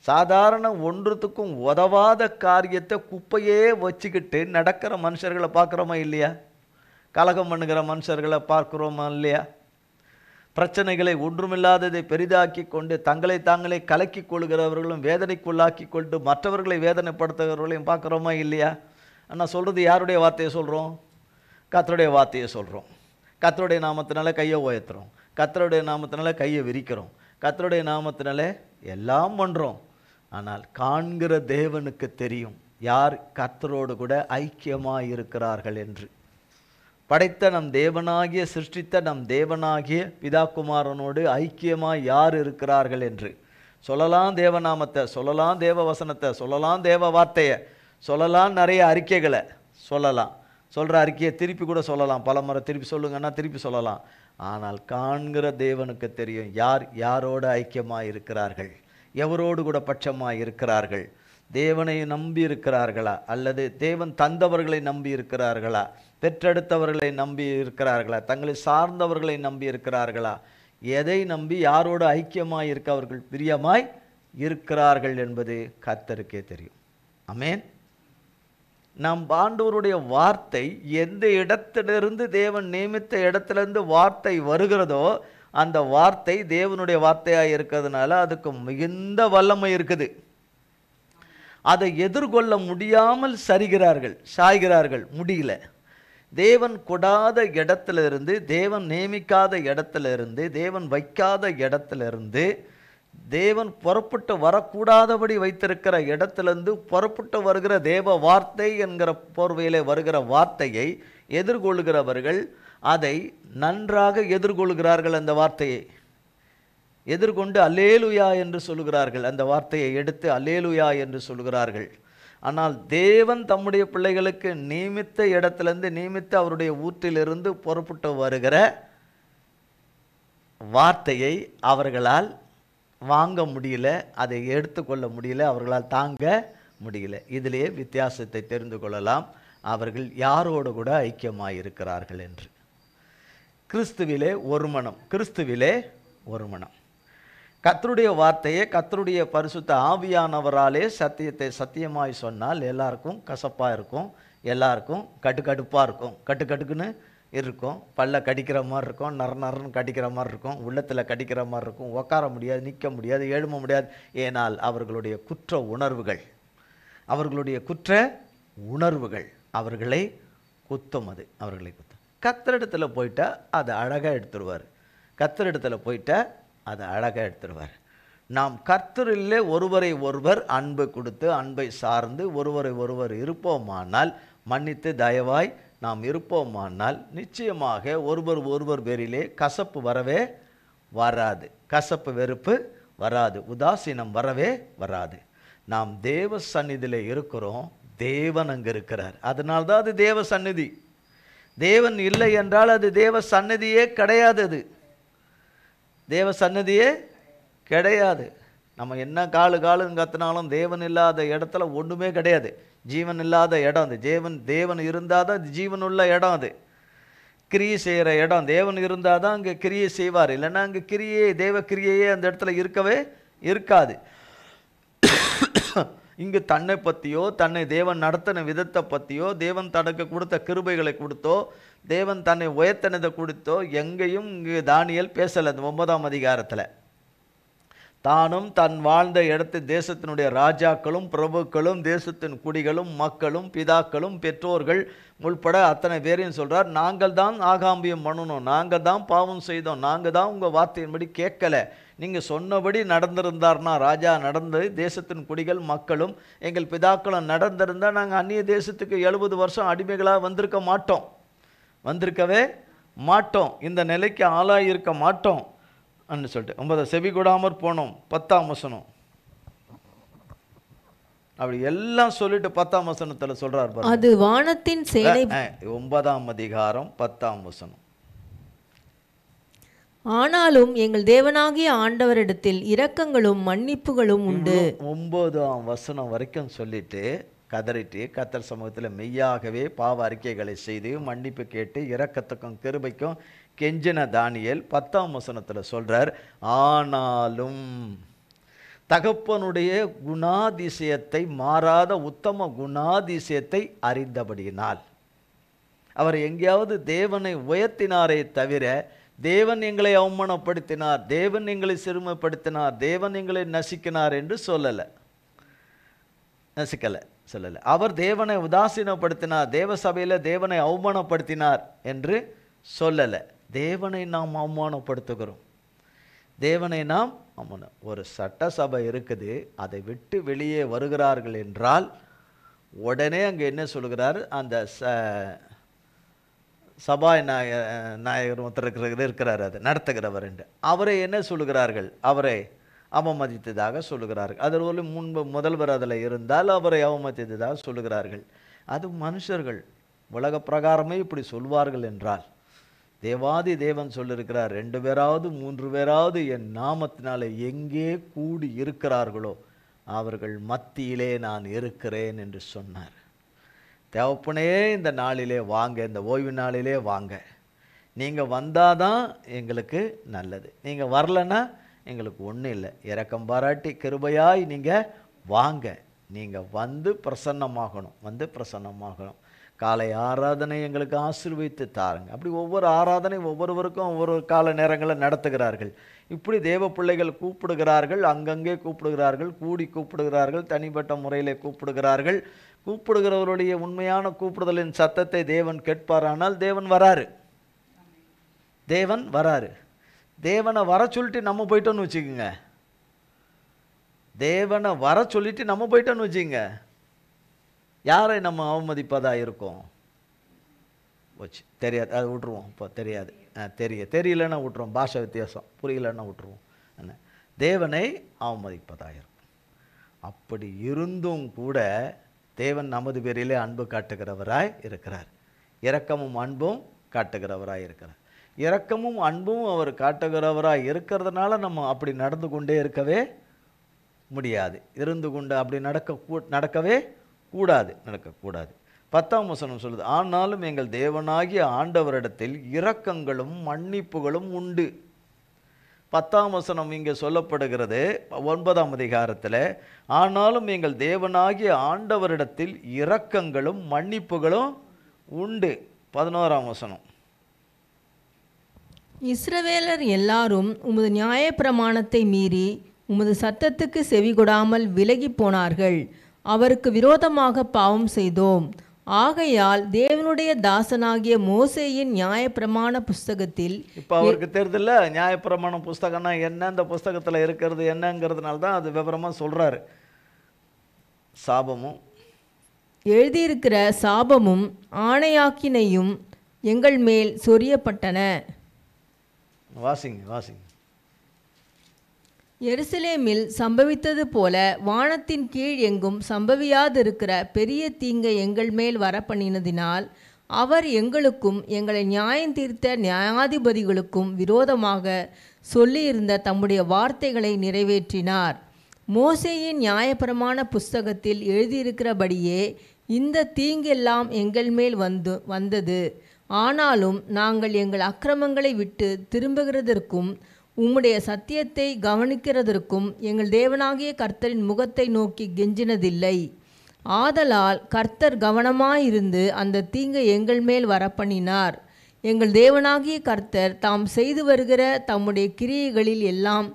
சாதாரண ஒன்றுத்துக்கும் உதவாத காரியத்தை குப்பையே வச்சுக்கிட்டு நடக்கிற மனுஷர்களை பார்க்குறோமா இல்லையா? கலகம் பண்ணுகிற மனுஷர்களை பார்க்குறோமா இல்லையா? பிரச்சனைகளை ஒன்றுமில்லாததை பெரிதாக்கி கொண்டு தங்களை தாங்களே கலக்கி கொள்கிறவர்களும் வேதனைக்குள்ளாக்கி கொண்டு மற்றவர்களை வேதனைப்படுத்துகிறவர்களையும் பார்க்குறோமா இல்லையா? ஆனால் சொல்கிறது யாருடைய வார்த்தையை சொல்கிறோம்? கர்த்தருடைய வார்த்தையை சொல்கிறோம். கர்த்தருடைய நாமத்தினால கையை உயர்த்துறோம். கர்த்தருடைய நாமத்தினால கையை விரிக்கிறோம், கர்த்தருடைய நாமத்தினால எல்லாம் பண்ணுறோம். ஆனால் காண்கிற தேவனுக்கு தெரியும் யார் கர்த்தரோடு கூட ஐக்கியமாக இருக்கிறார்கள் என்று. படைத்த நம் தேவனாகிய, சிருஷ்டித்த நம் தேவனாகிய பிதாகுமாரனோடு ஐக்கியமாக யார் இருக்கிறார்கள் என்று சொல்லலாம். தேவநாமத்தை சொல்லலாம், தேவ வசனத்தை சொல்லலாம், தேவ வார்த்தையை சொல்லலாம், நிறைய அறிக்கைகளை சொல்லலாம். சொல்கிற அறிக்கையை திருப்பி கூட சொல்லலாம், பல முறை திருப்பி சொல்லுங்கன்னா திருப்பி சொல்லலாம். ஆனால் காண்கிற தேவனுக்கு தெரியும் யார் யாரோடு ஐக்கியமாக இருக்கிறார்கள், எவரோடு கூட பட்சமாக இருக்கிறார்கள். தேவனை நம்பி இருக்கிறார்களா, அல்லது தேவன் தந்தவர்களை நம்பி இருக்கிறார்களா, பெற்றெடுத்தவர்களை நம்பி இருக்கிறார்களா, தங்களை சார்ந்தவர்களை நம்பி இருக்கிறார்களா, எதை நம்பி யாரோடு ஐக்கியமாய் இருக்க அவர்கள் பிரியமாய் இருக்கிறார்கள் என்பது கர்த்தருக்கே தெரியும். ஆமென். நம் ஆண்டவருடைய வார்த்தை எந்த இடத்திலிருந்து தேவன் நியமித்த இடத்திலிருந்து வார்த்தை வருகிறதோ அந்த வார்த்தை தேவனுடைய வார்த்தையாக இருக்கிறதுனால அதுக்கு மிகுந்த வல்லமை இருக்குது. அதை எதிர்கொள்ள முடியாமல் சாய்கிறார்கள், முடியல. தேவன் கொடாத இடத்துல இருந்து, தேவன் நியமிக்காத இடத்துல இருந்து, தேவன் வைக்காத இடத்துல இருந்து, தேவன் புறப்பட்டு வரக்கூடாதபடி வைத்திருக்கிற இடத்திலிருந்து புறப்பட்டு வருகிற தேவ வார்த்தை என்கிற போர்வையிலே வருகிற வார்த்தையை எதிர்கொள்கிறவர்கள் அதை நன்றாக எதிர்கொள்கிறார்கள். அந்த வார்த்தையை எதிர்கொண்டு அல்லேலுயா என்று சொல்கிறார்கள். அந்த வார்த்தையை எடுத்து அல்லேலுயா என்று சொல்கிறார்கள். ஆனால் தேவன் தம்முடைய பிள்ளைகளுக்கு நியமித்த இடத்திலிருந்து, நியமித்த அவருடைய ஊற்றிலிருந்து புறப்பட்டு வருகிற வார்த்தையை அவர்களால் வாங்க முடியல, அதை எடுத்துக்கொள்ள முடியல, அவர்களால் தாங்க முடியல. இதிலேயே வித்தியாசத்தை தெரிந்து கொள்ளலாம் அவர்கள் யாரோடு கூட ஐக்கியமாக இருக்கிறார்கள் என்று. கிறிஸ்துவிலே ஒரு மனம், கிறிஸ்துவிலே ஒரு மனம். கர்த்தருடைய வார்த்தையை கர்த்தருடைய பரிசுத்த ஆவியானவராலே சத்தியத்தை சத்தியமாய் சொன்னால் எல்லாருக்கும் கசப்பாக இருக்கும், எல்லாருக்கும் கடுப்பாக இருக்கும், கட்டுக்குன்னு இருக்கும், பல்ல கடிக்கிற மாதிரி இருக்கும், நரன்னு கடிக்கிற மாதிரி இருக்கும், உள்ளத்தில் கடிக்கிற மாதிரி இருக்கும், உட்கார முடியாது, நிற்க முடியாது, எழும்ப முடியாது. ஏனால் அவர்களுடைய குற்ற உணர்வுகள், அவர்களுடைய குற்ற உணர்வுகள் அவர்களை குத்தும். அது அவர்களை குத்தும். கர்த்தரிடத்தில் போயிட்டா அதை அழகாக எடுத்துருவார். கர்த்தரிடத்தில் போயிட்டா அதை அழகாக எடுத்துருவார். நாம் கர்த்தரிலே ஒருவரை ஒருவர் அன்பு கொடுத்து, அன்பை சார்ந்து ஒருவரை ஒருவர் இருப்போமானால், மன்னித்து தயவாய் நாம் இருப்போமானால் நிச்சயமாக ஒருவர் பேரிலே கசப்பு வரவே வராது, கசப்பு வெறுப்பு வராது, உதாசீனம் வரவே வராது. நாம் தேவ சந்நிதியில் இருக்கிறோம், தேவன் அங்கே இருக்கிறார். அதனால்தான் அது தேவ சந்நிதி. தேவன் இல்லை என்றால் அது தேவ சந்நிதியே கிடையாது. அது தேவ சந்நிதியே கிடையாது. நம்ம என்ன காலுன்னு கத்தினாலும் தேவன் இல்லாத இடத்துல ஒன்றுமே கிடையாது. ஜீவன் இல்லாத இடம் அது. தேவன் இருந்தால் தான் ஜீவன் உள்ள இடம். அது கிரியை செய்கிற இடம். தேவன் இருந்தால் தான் அங்கே கிரியை செய்வார். இல்லைன்னா அங்கே தேவ கிரியையே அந்த இடத்துல இருக்கவே இருக்காது. இங்கு தன்னை பற்றியோ, தன்னை தேவன் நடத்தின விதத்தை பற்றியோ, தேவன் தனக்கு கொடுத்த கிருபைகளை கொடுத்தோ, தேவன் தன்னை உயர்த்தினதை கொடுத்தோ எங்கேயும் இங்கு தானியேல் பேசலை. அந்த 9ஆம் அதிகாரத்தில் தானும் தன் வாழ்ந்த இடத்து தேசத்தினுடைய ராஜாக்களும் பிரபுக்களும் தேசத்தின் குடிகளும் மக்களும் பிதாக்களும் பெற்றோர்கள் உள்பட அத்தனை பேரையும் சொல்கிறார், நாங்கள் தான் ஆகாம்பியம் பண்ணணும், நாங்கள் தான் பாவம் செய்தோம், நாங்கள் தான் உங்கள் வார்த்தையின்படி கேட்கலை, நீங்கள் சொன்னபடி நடந்திருந்தார்னா, ராஜா நடந்து தேசத்தின் குடிகள் மக்களும் எங்கள் பிதாக்களும் நடந்திருந்தால் நாங்கள் அந்நிய தேசத்துக்கு 70 வருஷம் அடிமைகளாக வந்திருக்கவே மாட்டோம், இந்த நிலைக்கு ஆளாயிருக்க மாட்டோம் அன்னு சொல்லிட்டு 9 செவி கொடாமற் போனோம். 10ஆம் வசனம் அப்படி எல்லாம் சொல்லிட்டு 10ஆம் வசனத்தில் சொல்றார் பாருங்க. அது வானத்தின் சேனை. 9ஆம் அதிகாரம் 10ஆம் வசனம். ஆனாலும் எங்கள் தேவனாகிய ஆண்டவரிடத்தில் இரக்கங்களும் மன்னிப்புகளும் உண்டு. 9ஆம் வசனம் வரைக்கும் சொல்லிட்டு கதறிட்டு கர்த்தர் சமூகத்தில் மெய்யாகவே பாவ அறிக்கைகளை செய்து மன்னிப்பு கேட்டு இரக்கத்துக்கும் கிருபைக்கும் கெஞ்சின தானியேல் 10ஆம் வசனத்தில் சொல்றார், ஆனாலும் தகப்பனுடைய குணாதிசயத்தை, மாறாத உத்தம குணாதிசயத்தை அறிந்தபடியினால். அவர் எங்கேயாவது தேவனை உயர்த்தினாரே தவிர தேவன் எங்களை அவமானப்படுத்தினார், தேவன் எங்களை சிறுமைப்படுத்தினார், தேவன் எங்களை நசிக்கினார் என்று சொல்லலை. அவர் தேவனை உதாசீனப்படுத்தினார், தேவ சபையில் தேவனை அவமானப்படுத்தினார் என்று சொல்லலை. தேவனை நாம் அவமானப்படுத்துகிறோம். தேவனை நாம் ஒரு சட்டசபை இருக்குது, அதை விட்டு வெளியே வருகிறார்கள் என்றால் உடனே அங்கே என்ன சொல்கிறார், அந்த சபாநாயகர் ஒருத்தர் இருக்கிறார், அதை நடத்துகிறவர் என்று அவரை என்ன சொல்லுகிறார்கள், அவரை அவமதித்ததாக சொல்லுகிறார்கள். அதில் ஒரு முதல்வர் அதில் இருந்தால் அவரை அவமதித்ததாக சொல்லுகிறார்கள். அது மனுஷர்கள் உலக பிரகாரமே இப்படி சொல்வார்கள் என்றால், தேவாதி தேவன் சொல்லியிருக்கிறார், 2 பேராவது 3 பேராவது என் நாமத்தினாலே எங்கே கூடி இருக்கிறார்களோ அவர்கள் மத்தியிலே நான் இருக்கிறேன் என்று சொன்னார். தேவப்பனே இந்த நாளிலே வாங்க, இந்த ஓய்வு நாளிலே வாங்க. நீங்கள் வந்தாதான் எங்களுக்கு நல்லது, நீங்கள் வரலன்னா எங்களுக்கு ஒன்றும் இல்லை. இரக்கம் பாராட்டி கிருபையாய் நீங்கள் வாங்க. நீங்கள் வந்து பிரசன்னமாகணும். காலை ஆராதனை எங்களுக்கு ஆசீர்வதித்து தாருங்க. அப்படி ஒவ்வொரு ஆராதனை ஒவ்வொருவருக்கும் ஒவ்வொரு கால நேரங்களில் நடத்துகிறார்கள். இப்படி தேவ பிள்ளைகள் கூப்பிடுகிறார்கள், அங்கங்கே கூப்பிடுகிறார்கள், கூடி கூப்பிடுகிறார்கள், தனிப்பட்ட முறையில் கூப்பிடுகிறார்கள். கூப்பிடுகிறவருடைய உண்மையான கூப்பிடுதலின் சத்தத்தை தேவன் கேட்பாரானால் தேவன் வராரு. தேவனை வர சொல்லிட்டு நம்ம போயிட்டோன்னு வச்சுக்கோங்க. தேவனை வர சொல்லிட்டு நம்ம போயிட்டோன்னு வச்சுக்கோங்க, யாரை நம்ம அவமதிப்பதாக இருக்கும்? வச்சு தெரியாது, அதை விட்டுருவோம். இப்போ தெரியாது, தெரியலன்னா விட்டுருவோம், பாஷை வித்தியாசம் புரியலன்னா விட்டுருவோம். என்ன, தேவனை அவமதிப்பதாக இருக்கும். அப்படி இருந்தும் கூட தேவன் நமது பேரிலே அன்பு காட்டுகிறவராய் இருக்கிறார். இரக்கமும் அன்பும் காட்டுகிறவராய் இருக்கிறார். இரக்கமும் அன்பும் அவர் காட்டுகிறவராய் இருக்கிறதுனால நம்ம அப்படி நடந்து கொண்டே இருக்கவே முடியாது. இருந்து கொண்டு அப்படி நடக்கவே நடக்கக்கூடாது. 10ஆம் வசனம் சொல்லுது, ஆனாலும் எங்கள் தேவனாகிய ஆண்டவரிடத்தில் இரக்கங்களும் மன்னிப்புகளும் உண்டு. 10ஆம் வசனம் இங்கே சொல்லப்படுகிறது 9ஆம் அதிகாரத்தில், ஆனாலும் எங்கள் தேவனாகிய ஆண்டவரிடத்தில் இரக்கங்களும் மன்னிப்புகளும் உண்டு. 11ஆம் வசனம், இஸ்ரவேலர் எல்லாரும் உமது நியாயப்பிரமாணத்தை மீறி உமது சத்தத்துக்கு செவிகொடாமல் விலகி போனார்கள். அவருக்கு விரோதமாக பாவம் செய்தோம். ஆகையால் தேவனுடைய தாசனாகிய மோசேயின் நியாயப்பிரமாண புஸ்தகத்தில், இப்போ அவருக்கு தெரியுதுல்ல நியாயப்பிரமாண புஸ்தகம்னா என்ன, அந்த புஸ்தகத்தில் இருக்கிறது என்னங்கிறதுனால தான் அது விவரமாக சொல்கிறாரு. சாபமும் எழுதியிருக்கிற சாபமும் ஆணையாக்கினையும் எங்கள் மேல் சொரியப்பட்டன. வாசிங்க. எருசலேமில் சம்பவித்தது போல வானத்தின் கீழ் எங்கும் சம்பவியாதிருக்கிற பெரிய தீங்கை எங்கள் மேல் வரப்பண்ணினதினால் அவர் எங்களுக்கும் எங்களை நியாயம் தீர்த்த நியாயாதிபதிகளுக்கும் விரோதமாக சொல்லியிருந்த தம்முடைய வார்த்தைகளை நிறைவேற்றினார். மோசேயின் நியாயப்பிரமாண புஸ்தகத்தில் எழுதியிருக்கிறபடியே இந்த தீங்கெல்லாம் எங்கள் மேல் வந்தது. ஆனாலும் நாங்கள் எங்கள் அக்கிரமங்களை விட்டு திரும்புகிறதற்கும் உம்முடைய சத்தியத்தை கவனிக்கிறதற்கும் எங்கள் தேவனாகிய கர்த்தரின் முகத்தை நோக்கி கெஞ்சினதில்லை. ஆதலால் கர்த்தர் கவனமாயிருந்து அந்த தீங்கை எங்கள் மேல் வரப்பண்ணினார். எங்கள் தேவனாகிய கர்த்தர் தாம் செய்து வருகிற தம்முடைய கிரியைகளில் எல்லாம்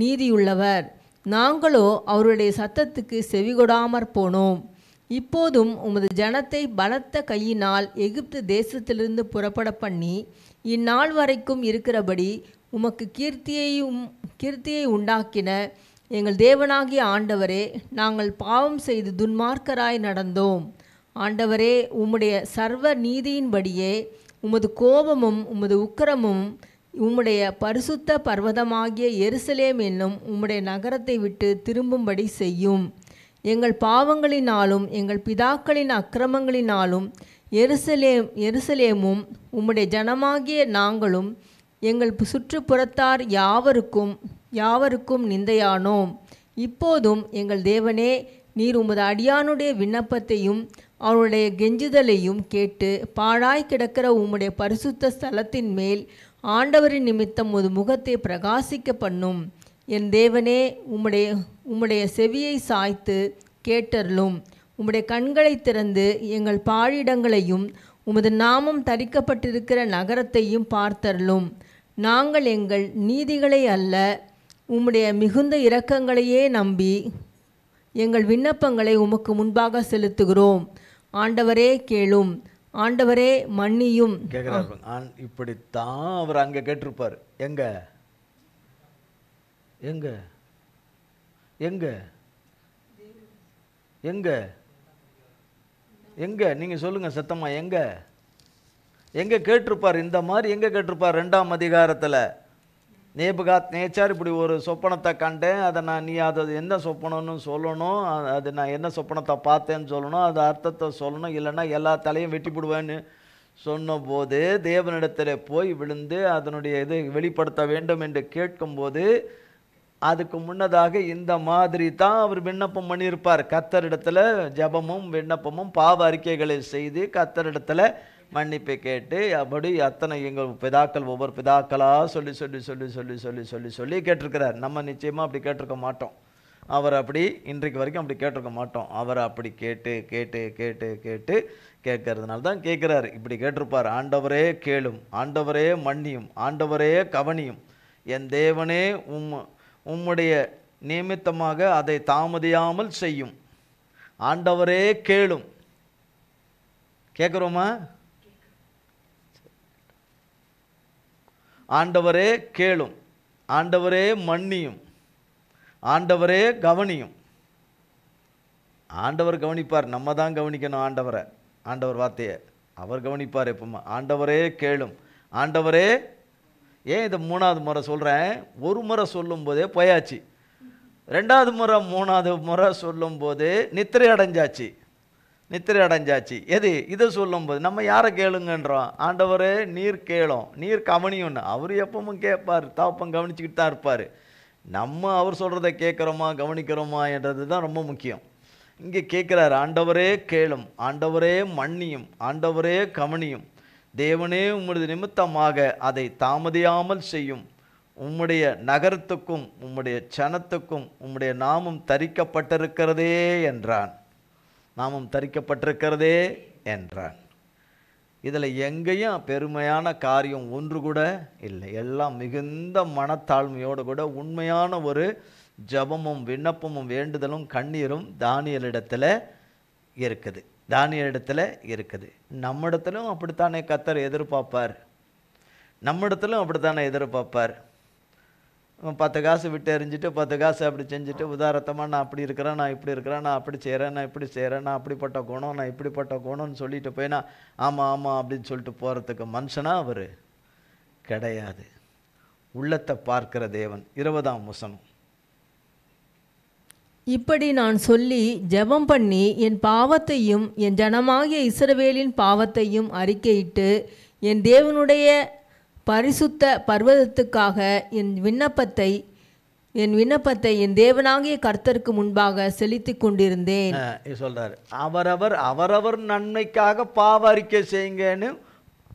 நீதியுள்ளவர். நாங்களோ அவருடைய சத்தத்துக்கு செவிகொடாமற் போனோம். இப்போதும் உமது ஜனத்தை பலத்த கையினால் எகிப்து தேசத்திலிருந்து புறப்பட பண்ணி இந்நாள் வரைக்கும் இருக்கிறபடி உமக்கு கீர்த்தியை உண்டாக்கின எங்கள் தேவனாகிய ஆண்டவரே, நாங்கள் பாவம் செய்து துன்மார்க்கராய் நடந்தோம். ஆண்டவரே, உம்முடைய சர்வ நீதியின்படியே உமது கோபமும் உமது உக்கிரமும் உம்முடைய பரிசுத்த பர்வதமாகிய எருசலேம் என்னும் உம்முடைய நகரத்தை விட்டு திரும்பும்படி செய்யும். எங்கள் பாவங்களினாலும் எங்கள் பிதாக்களின் அக்கிரமங்களினாலும் எருசலேமும் உம்முடைய ஜனமாகிய நாங்களும் எங்கள் சுற்றுப்புறத்தார் யாவருக்கும் நிந்தையானோம். இப்போதும் எங்கள் தேவனே, நீர் உமது அடியானுடைய விண்ணப்பத்தையும் அவருடைய கெஞ்சுதலையும் கேட்டு பாழாய் கிடக்கிற உம்முடைய பரிசுத்த ஸ்தலத்தின் மேல் ஆண்டவரின் நிமித்தம் உமது முகத்தை பிரகாசிக்க பண்ணும். என் தேவனே, உம்முடைய செவியை சாய்த்து கேட்டருளும். உம்முடைய கண்களை திறந்து எங்கள் பாழிடங்களையும் உமது நாமம் தரிக்கப்பட்டிருக்கிற நகரத்தையும் பார்த்தருளும். நாங்கள் எங்கள் நீதிகளை அல்ல, உம்முடைய மிகுந்த இரக்கங்களையே நம்பி எங்கள் விண்ணப்பங்களை உமக்கு முன்பாக செலுத்துகிறோம். ஆண்டவரே கேளும். ஆண்டவரே மன்னியும். கேட்குறாரு. இப்படித்தான் அவர் அங்கே கேட்டிருப்பார். எங்க எங்க எங்க எங்க எங்க நீங்கள் சொல்லுங்கள் சத்தமா, எங்க எங்கே கேட்டிருப்பார்? இந்த மாதிரி எங்கே கேட்டிருப்பார்? 2ஆம் அதிகாரத்தில் நேபுகாத் நேச்சார் இப்படி ஒரு சொப்பனத்தை கண்டேன், அதை நீ அதை என்ன சொப்பனம்னு சொல்லணும், அது நான் என்ன சொப்பனத்தை பார்த்தேன்னு சொல்லணும், அது அர்த்தத்தை சொல்லணும், இல்லைன்னா எல்லா தலையும் வெட்டி போடுவேன்னு சொன்னபோது தேவனிடத்தில் போய் விழுந்து அதனுடைய இது வெளிப்படுத்த வேண்டும் என்று கேட்கும்போது அதுக்கு முன்னதாக இந்த மாதிரி தான் அவர் விண்ணப்பம் பண்ணியிருப்பார். கர்த்தரிடத்தில் ஜெபமும் விண்ணப்பமும் பாவ அறிக்கைகளை செய்து கர்த்தரிடத்தில் மன்னிப்பை கேட்டு அப்படி அத்தனை எங்கள் பிதாக்கள் ஒவ்வொரு பிதாக்களாக சொல்லி சொல்லி சொல்லி சொல்லி சொல்லி சொல்லி சொல்லி கேட்டிருக்கிறார். நம்ம நிச்சயமாக அப்படி கேட்டிருக்க மாட்டோம். அவர் அப்படி இன்றைக்கு வரைக்கும் அப்படி கேட்டிருக்க மாட்டோம். அவர் அப்படி கேட்டு கேட்டு கேட்டு கேட்டு கேட்கறதுனால தான் கேட்குறாரு. இப்படி கேட்டிருப்பார். ஆண்டவரே கேளும், ஆண்டவரே மன்னியும், ஆண்டவரே கவனியும், என் தேவனே உம்முடைய நிமித்தமாக அதை தாமதியாமல் செய்யும். ஆண்டவரே கேளும். கேட்குறோமா? ஆண்டவரே கேளும், ஆண்டவரே மன்னியும், ஆண்டவரே கவனியும். ஆண்டவர் கவனிப்பார், நம்ம தான் கவனிக்கணும் ஆண்டவரை. ஆண்டவர் வார்த்தையை அவர் கவனிப்பார் எப்பவுமே. ஆண்டவரே கேளும், ஆண்டவரே. ஏன் இதை 3வது முறை சொல்கிறேன்? ஒரு முறை சொல்லும் போதே போயாச்சு, 2வது முறை 3வது முறை சொல்லும் போது நித்திரை அடைஞ்சாச்சு. எது இதை சொல்லும்போது நம்ம யாரை கேளுங்கன்றோம்? ஆண்டவரே நீர் கேளும், நீர் கவனியும்னு. அவர் எப்பவும் கேட்பார், தாப்பம் கவனிச்சுக்கிட்டு தான் இருப்பார். நம்ம அவர் சொல்கிறத கேட்குறோமா கவனிக்கிறோமா என்றது தான் ரொம்ப முக்கியம். இங்கே கேட்குறாரு, ஆண்டவரே கேளும், ஆண்டவரே மன்னியும், ஆண்டவரே கவனியும், தேவனே உம்முடைய நிமித்தமாக அதை தாமதியாமல் செய்யும், உம்முடைய நகரத்துக்கும் உம்முடைய சனத்துக்கும் உம்முடைய நாமம் தரிக்கப்பட்டிருக்கிறதே என்றான். நாமம் தரிக்கப்பட்டிருக்கிறதே என்றான். இதில் எங்கேயும் பெருமையான காரியம் ஒன்று கூட இல்லை. எல்லாம் மிகுந்த மனத்தாழ்மையோடு கூட உண்மையான ஒரு ஜபமும் விண்ணப்பமும் வேண்டுதலும் கண்ணீரும் தானியேலிடத்தில் இருக்குது. நம்மிடத்திலும் அப்படித்தானே கர்த்தர் எதிர்பார்ப்பார். 10 காசு விட்டு எறிஞ்சிட்டு 10 காசு அப்படி செஞ்சுட்டு உதாரத்தமாக நான் அப்படி இருக்கிறேன், நான் இப்படி இருக்கிறேன், நான் அப்படி செய்கிறேன், நான் இப்படி செய்கிறேன், நான் அப்படிப்பட்ட குணம், நான் இப்படிப்பட்ட குணம்னு சொல்லிட்டு போயினா ஆமாம் ஆமாம் அப்படின்னு சொல்லிட்டு போகிறதுக்கு மனுஷனா அவர் கிடையாது. உள்ளத்தை பார்க்கிற தேவன். 20ஆம் வசனம். இப்படி நான் சொல்லி ஜெபம் பண்ணி என் பாவத்தையும் என் ஜனமாகிய இஸ்ரவேலின் பாவத்தையும் அறிக்கையிட்டு என் தேவனுடைய பரிசுத்த பர்வதத்துக்காக என் விண்ணப்பத்தை என் தேவனாகிய கர்த்தருக்கு முன்பாக செலுத்தி கொண்டிருந்தேன். சொல்றாரு, அவரவர் நன்மைக்காக பாவ அறிக்கை செய்யுங்கன்னு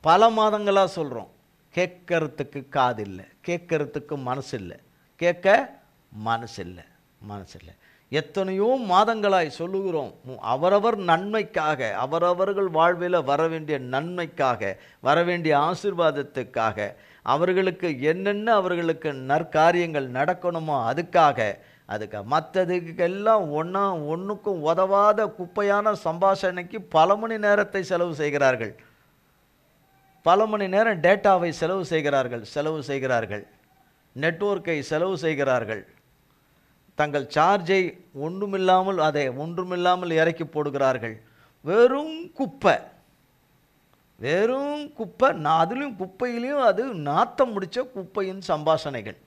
பல மாதங்களா சொல்றோம். கேட்கறதுக்கு காது இல்லை, கேட்கறதுக்கு மனசு இல்லை. எத்தனையோ மாதங்களாய் சொல்லுகிறோம். அவரவர் நன்மைக்காக, அவரவர்கள் வாழ்வில் வர வேண்டிய நன்மைக்காக, வர வேண்டிய ஆசீர்வாதத்துக்காக, அவர்களுக்கு என்னென்ன அவர்களுக்கு நற்காரியங்கள் நடக்கணுமோ அதுக்காக மற்றதுக்கெல்லாம் ஒன்றுக்கும் உதவாத குப்பையான சம்பாஷணைக்கு பல மணி நேரத்தை செலவு செய்கிறார்கள். பல மணி நேரம் டேட்டாவை செலவு செய்கிறார்கள், நெட்வொர்க்கை செலவு செய்கிறார்கள், தங்கள் சார்ஜை ஒன்றுமில்லாமல் இறக்கி போடுகிறார்கள். வெறும் குப்பை. அதுலேயும் குப்பையிலையும் அது நாத்தம் முடித்த குப்பையின் சம்பாஷணைகள்.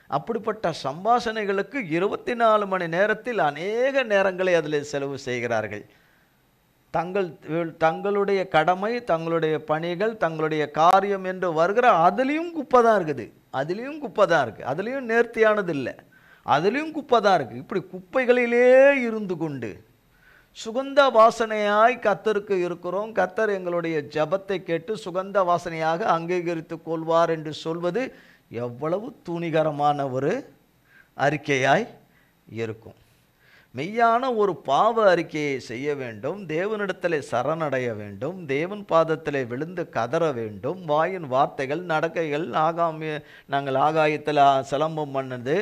அப்படிப்பட்ட சம்பாஷணைகளுக்கு 24 மணி நேரத்தில் அநேக நேரங்களை அதில் செலவு செய்கிறார்கள். தங்களுடைய கடமை, தங்களுடைய பணிகள், தங்களுடைய காரியம் என்று வருகிற அதுலேயும் குப்பை தான் இருக்குது. அதுலேயும் நேர்த்தியானது இல்லை, அதுலேயும் குப்பை தான் இருக்குது. இப்படி குப்பைகளிலே இருந்து கொண்டு சுகந்த வாசனையாய் கர்த்தருக்கு இருக்கிறோம், கர்த்தர் எங்களுடைய ஜபத்தை கேட்டு சுகந்த வாசனையாக அங்கீகரித்து கொள்வார் என்று சொல்வது எவ்வளவு துணிகரமான ஒரு அறிக்கையாய் இருக்கும். மெய்யான ஒரு பாவ அறிக்கையை செய்ய வேண்டும், தேவனிடத்தில் சரணடைய வேண்டும், தேவன் பாதத்தில் விழுந்து கதற வேண்டும். வாயின் வார்த்தைகள், நடக்கைகள், நாங்கள் ஆகாயத்தில் சிலம்பம் பண்ணது,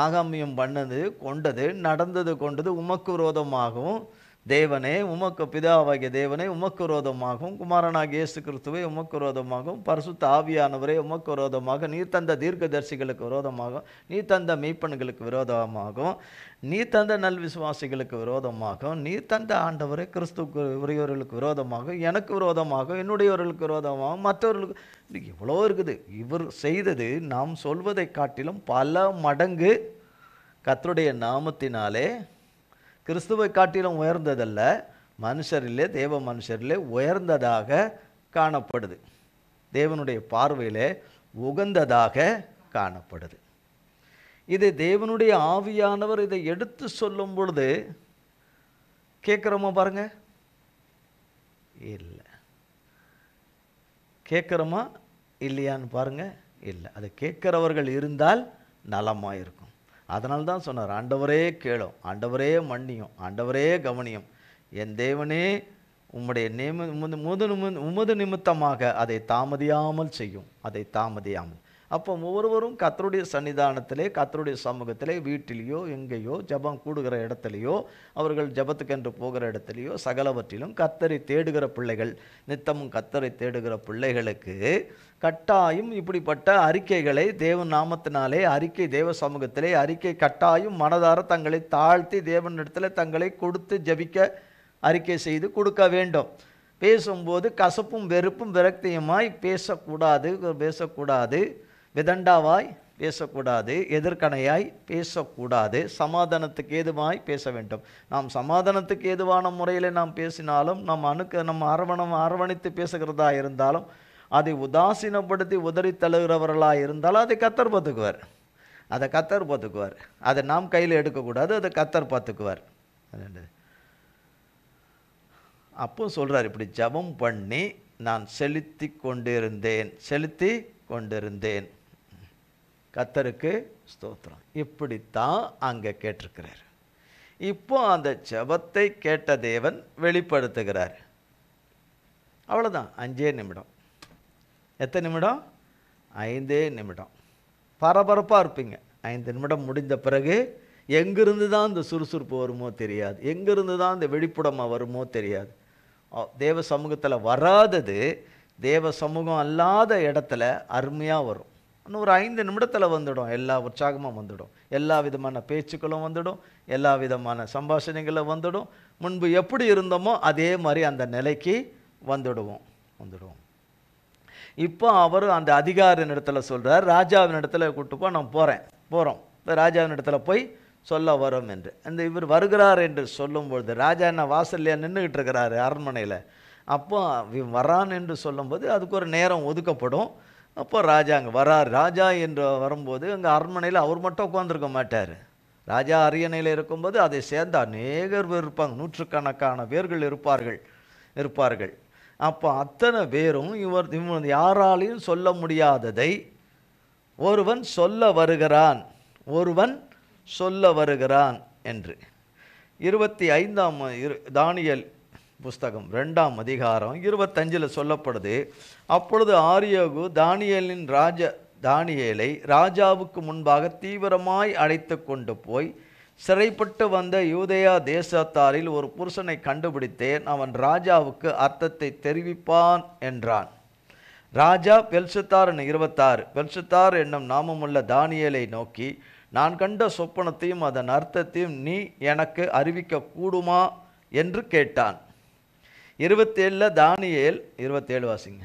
ஆகாமியம் பண்ணது கொண்டது, நடந்தது கொண்டது உமக்கு விரோதமாகவும் தேவனே உமக்கு பிதாவாகிய தேவனே உமக்கு விரோதமாகவும் குமாரனாகிய இயேசு கிறிஸ்துவை உமக்கு விரோதமாகவும் பரிசுத்த ஆவியானவரே உமக்கு விரோதமாக நீர் தந்த தீர்க்கதரிசிகளுக்கு விரோதமாகவும் நீர் தந்த மெய்ப்பன்களுக்கு விரோதமாகவும் நீர் தந்த நல் விசுவாசிகளுக்கு விரோதமாகவும் நீர் தந்த ஆண்டவரே கிறிஸ்துவுக்கு உரியவர்களுக்கு விரோதமாக எனக்கு விரோதமாக என்னுடையவர்களுக்கு விரோதமாக மற்றவர்களுக்கு இவ்வளோ இருக்குது. இவர் செய்தது நாம் சொல்வதை காட்டிலும் பல மடங்கு கர்த்தருடைய நாமத்தினாலே கிறிஸ்துவை காட்டிலும் உயர்ந்ததல்ல, மனுஷரிலே தேவ மனுஷரிலே உயர்ந்ததாக காணப்படுது, தேவனுடைய பார்வையிலே உகந்ததாக காணப்படுது. இது தேவனுடைய ஆவியானவர் இதை எடுத்து சொல்லும் பொழுது கேட்குறோமா பாருங்க? இல்லை. கேட்குறோமா இல்லையான்னு பாருங்க. இல்லை. அது கேட்குறவர்கள் இருந்தால் நலமாக இருக்கும். அதனால தான் சொன்னார், ஆண்டவரே கேளும், ஆண்டவரே மன்னியும், ஆண்டவரே கவனியும், என் தேவனே உம்முடைய உமது நிமித்தமாக அதை தாமதியாமல் செய்யும், அதை தாமதியாமல். அப்போ ஒவ்வொருவரும் கர்த்தருடைய சன்னிதானத்திலே கர்த்தருடைய சமூகத்திலே வீட்டிலேயோ எங்கேயோ ஜபம் கூடுகிற இடத்துலையோ அவர்கள் ஜபத்துக்கென்று போகிற இடத்துலையோ சகலவற்றிலும் கர்த்தரை தேடுகிற பிள்ளைகள், நித்தமும் கர்த்தரை தேடுகிற பிள்ளைகளுக்கு கட்டாயம் இப்படிப்பட்ட அறிக்கைகளை தேவன் நாமத்தினாலே அறிக்கை, தேவ சமூகத்திலே அறிக்கை கட்டாயம் மனதார தங்களை தாழ்த்தி தேவனிடத்தில் தங்களை கொடுத்து ஜபிக்க அறிக்கை செய்து கொடுக்க வேண்டும். பேசும்போது கசப்பும் வெறுப்பும் விரக்தியுமாய் பேசக்கூடாது, விதண்டாவாய் பேசக்கூடாது, எதிர்கணையாய் பேசக்கூடாது, சமாதானத்துக்கு ஏதுவாய் பேச வேண்டும். நாம் சமாதானத்துக்கு ஏதுவான முறையில் நாம் பேசினாலும் நம்ம அரவணைத்து பேசுகிறதா இருந்தாலும் அதை உதாசீனப்படுத்தி உதறி தழுகிறவர்களாக இருந்தாலும் அதை கர்த்தர் பார்த்துக்குவார். அதை நாம் கையில் எடுக்கக்கூடாது, அதை கர்த்தர் பார்த்துக்குவார். அப்போ சொல்கிறார், இப்படி ஜபம் பண்ணி நான் செலுத்தி கொண்டிருந்தேன். கர்த்தருக்கு ஸ்தோத்திரம். இப்படித்தான் அங்கே கேட்டிருக்கிறார். இப்போ அந்த ஜபத்தை கேட்ட தேவன் வெளிப்படுத்துகிறார். அவ்வளோதான். 5 நிமிடம். எத்தனை நிமிடம்? 5 நிமிடம். பரபரப்பாக இருப்பீங்க. 5 நிமிடம் முடிந்த பிறகு எங்கிருந்து தான் இந்த சுறுசுறுப்பு வருமோ தெரியாது, எங்கிருந்து தான் இந்த வெளிப்படமாக வருமோ தெரியாது. தேவ சமூகத்தில் வராதது தேவ சமூகம் அல்லாத இடத்துல அருமையாக வரும். இன்னும் ஒரு 5 நிமிடத்தில் வந்துடும். எல்லா உற்சாகமும் வந்துடும், எல்லா விதமான பேச்சுக்களும் வந்துடும், எல்லா விதமான சம்பாஷணைகளும் வந்துடும். முன்பு எப்படி இருந்தோமோ அதே மாதிரி அந்த நிலைக்கு வந்துடுவோம். இப்போ அவர் அந்த அதிகாரின் இடத்துல சொல்கிறார், ராஜாவின் இடத்துல கூப்பிட்டு போ, நான் போகிறோம் இப்போ ராஜாவின் இடத்துல போய் சொல்ல வரோம் என்று. அந்த இவர் வருகிறார் என்று சொல்லும்பொழுது ராஜா என்ன வாசல்லையா நின்றுக்கிட்டு இருக்கிறாரு அரண்மனையில். அப்போ வரான் என்று சொல்லும்போது அதுக்கு ஒரு நேரம் ஒதுக்கப்படும். அப்போ ராஜா அங்கே வரார். ராஜா என்று வரும்போது அங்கே அரண்மனையில் அவர் மட்டும் உட்காந்துருக்க மாட்டார். ராஜா அரியணையில் இருக்கும்போது அதை சேர்ந்த அநேகர் பேர் இருப்பாங்க, நூற்றுக்கணக்கான பேர்கள் இருப்பார்கள். அப்போ அத்தனை பேரும் இவன் யாராலையும் சொல்ல முடியாததை ஒருவன் சொல்ல வருகிறான் என்று 25ஆம் தானியேல் புஸ்தகம் 2ஆம் அதிகாரம் 25 சொல்லப்படுது. அப்பொழுது ஆரியோகு தானியேலை ராஜாவுக்கு முன்பாக தீவிரமாய் அழைத்து கொண்டு போய், சிறைப்பட்டு வந்த யூதேயா தேசத்தாரில் ஒரு புருஷனை கண்டுபிடித்தேன், அவன் ராஜாவுக்கு அர்த்தத்தை தெரிவிப்பான் என்றான். ராஜா பெல்ஷத்தார் 26 பெல்ஷத்தார் என்னும் நாமமுள்ள தானியேலை நோக்கி, நான் கண்ட சொப்பனத்தையும் அதன் அர்த்தத்தையும் நீ எனக்கு அறிவிக்க கூடுமா என்று கேட்டான். 27 தானியேல் 27 வாசிங்க.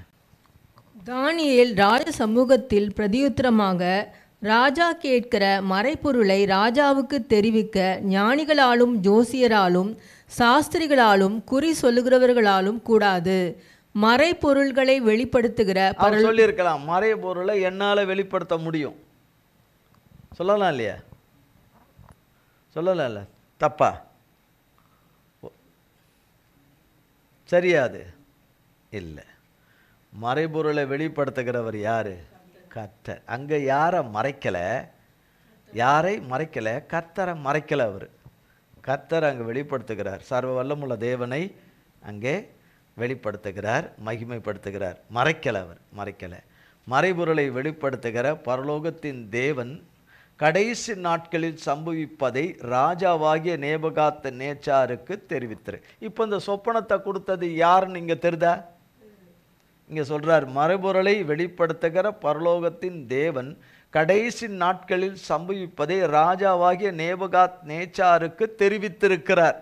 தானியேல் ராஜ சமூகத்தில் பிரதியுத்தரமாக, ராஜா கேட்கிற மறைப்பொருளை ராஜாவுக்கு தெரிவிக்க ஞானிகளாலும் ஜோசியராலும் சாஸ்திரிகளாலும் குறி சொல்லுகிறவர்களாலும் கூடாது. மறைப்பொருள்களை வெளிப்படுத்துகிற சொல்லியிருக்கலாம், மறைப்பொருளை என்னால் வெளிப்படுத்த முடியும் சொல்லலாம் இல்லையா? சொல்லலாம் இல்லை? தப்பா? சரியாது இல்லை. மறைபொருளை வெளிப்படுத்துகிறவர் யாரு? கர்த்தர். அங்கே யாரை மறைக்கலை? கர்த்தரை மறைக்கலை. அவர் கர்த்தர் அங்கே வெளிப்படுத்துகிறார். சர்வ வல்லமுள்ள தேவனை அங்கே வெளிப்படுத்துகிறார், மகிமைப்படுத்துகிறார். மறைக்கலை. அவர் மறைக்கலை. மறைபொருளை வெளிப்படுத்துகிற பரலோகத்தின் தேவன் கடைசி நாட்களில் சம்பவிப்பதை ராஜாவாகிய நேபுகாத் நேச்சாருக்கு தெரிவித்தார். இப்போ இந்த சொப்பனத்தை கொடுத்தது யாருன்னு இங்கே தெரிதா? இங்கே சொல்றார், மறைபொருளை வெளிப்படுத்துகிற பரலோகத்தின் தேவன் கடைசி நாட்களில் சம்பவிப்பதை ராஜாவாகிய நேபுகாத் நேச்சாருக்கு தெரிவித்திருக்கிறார்.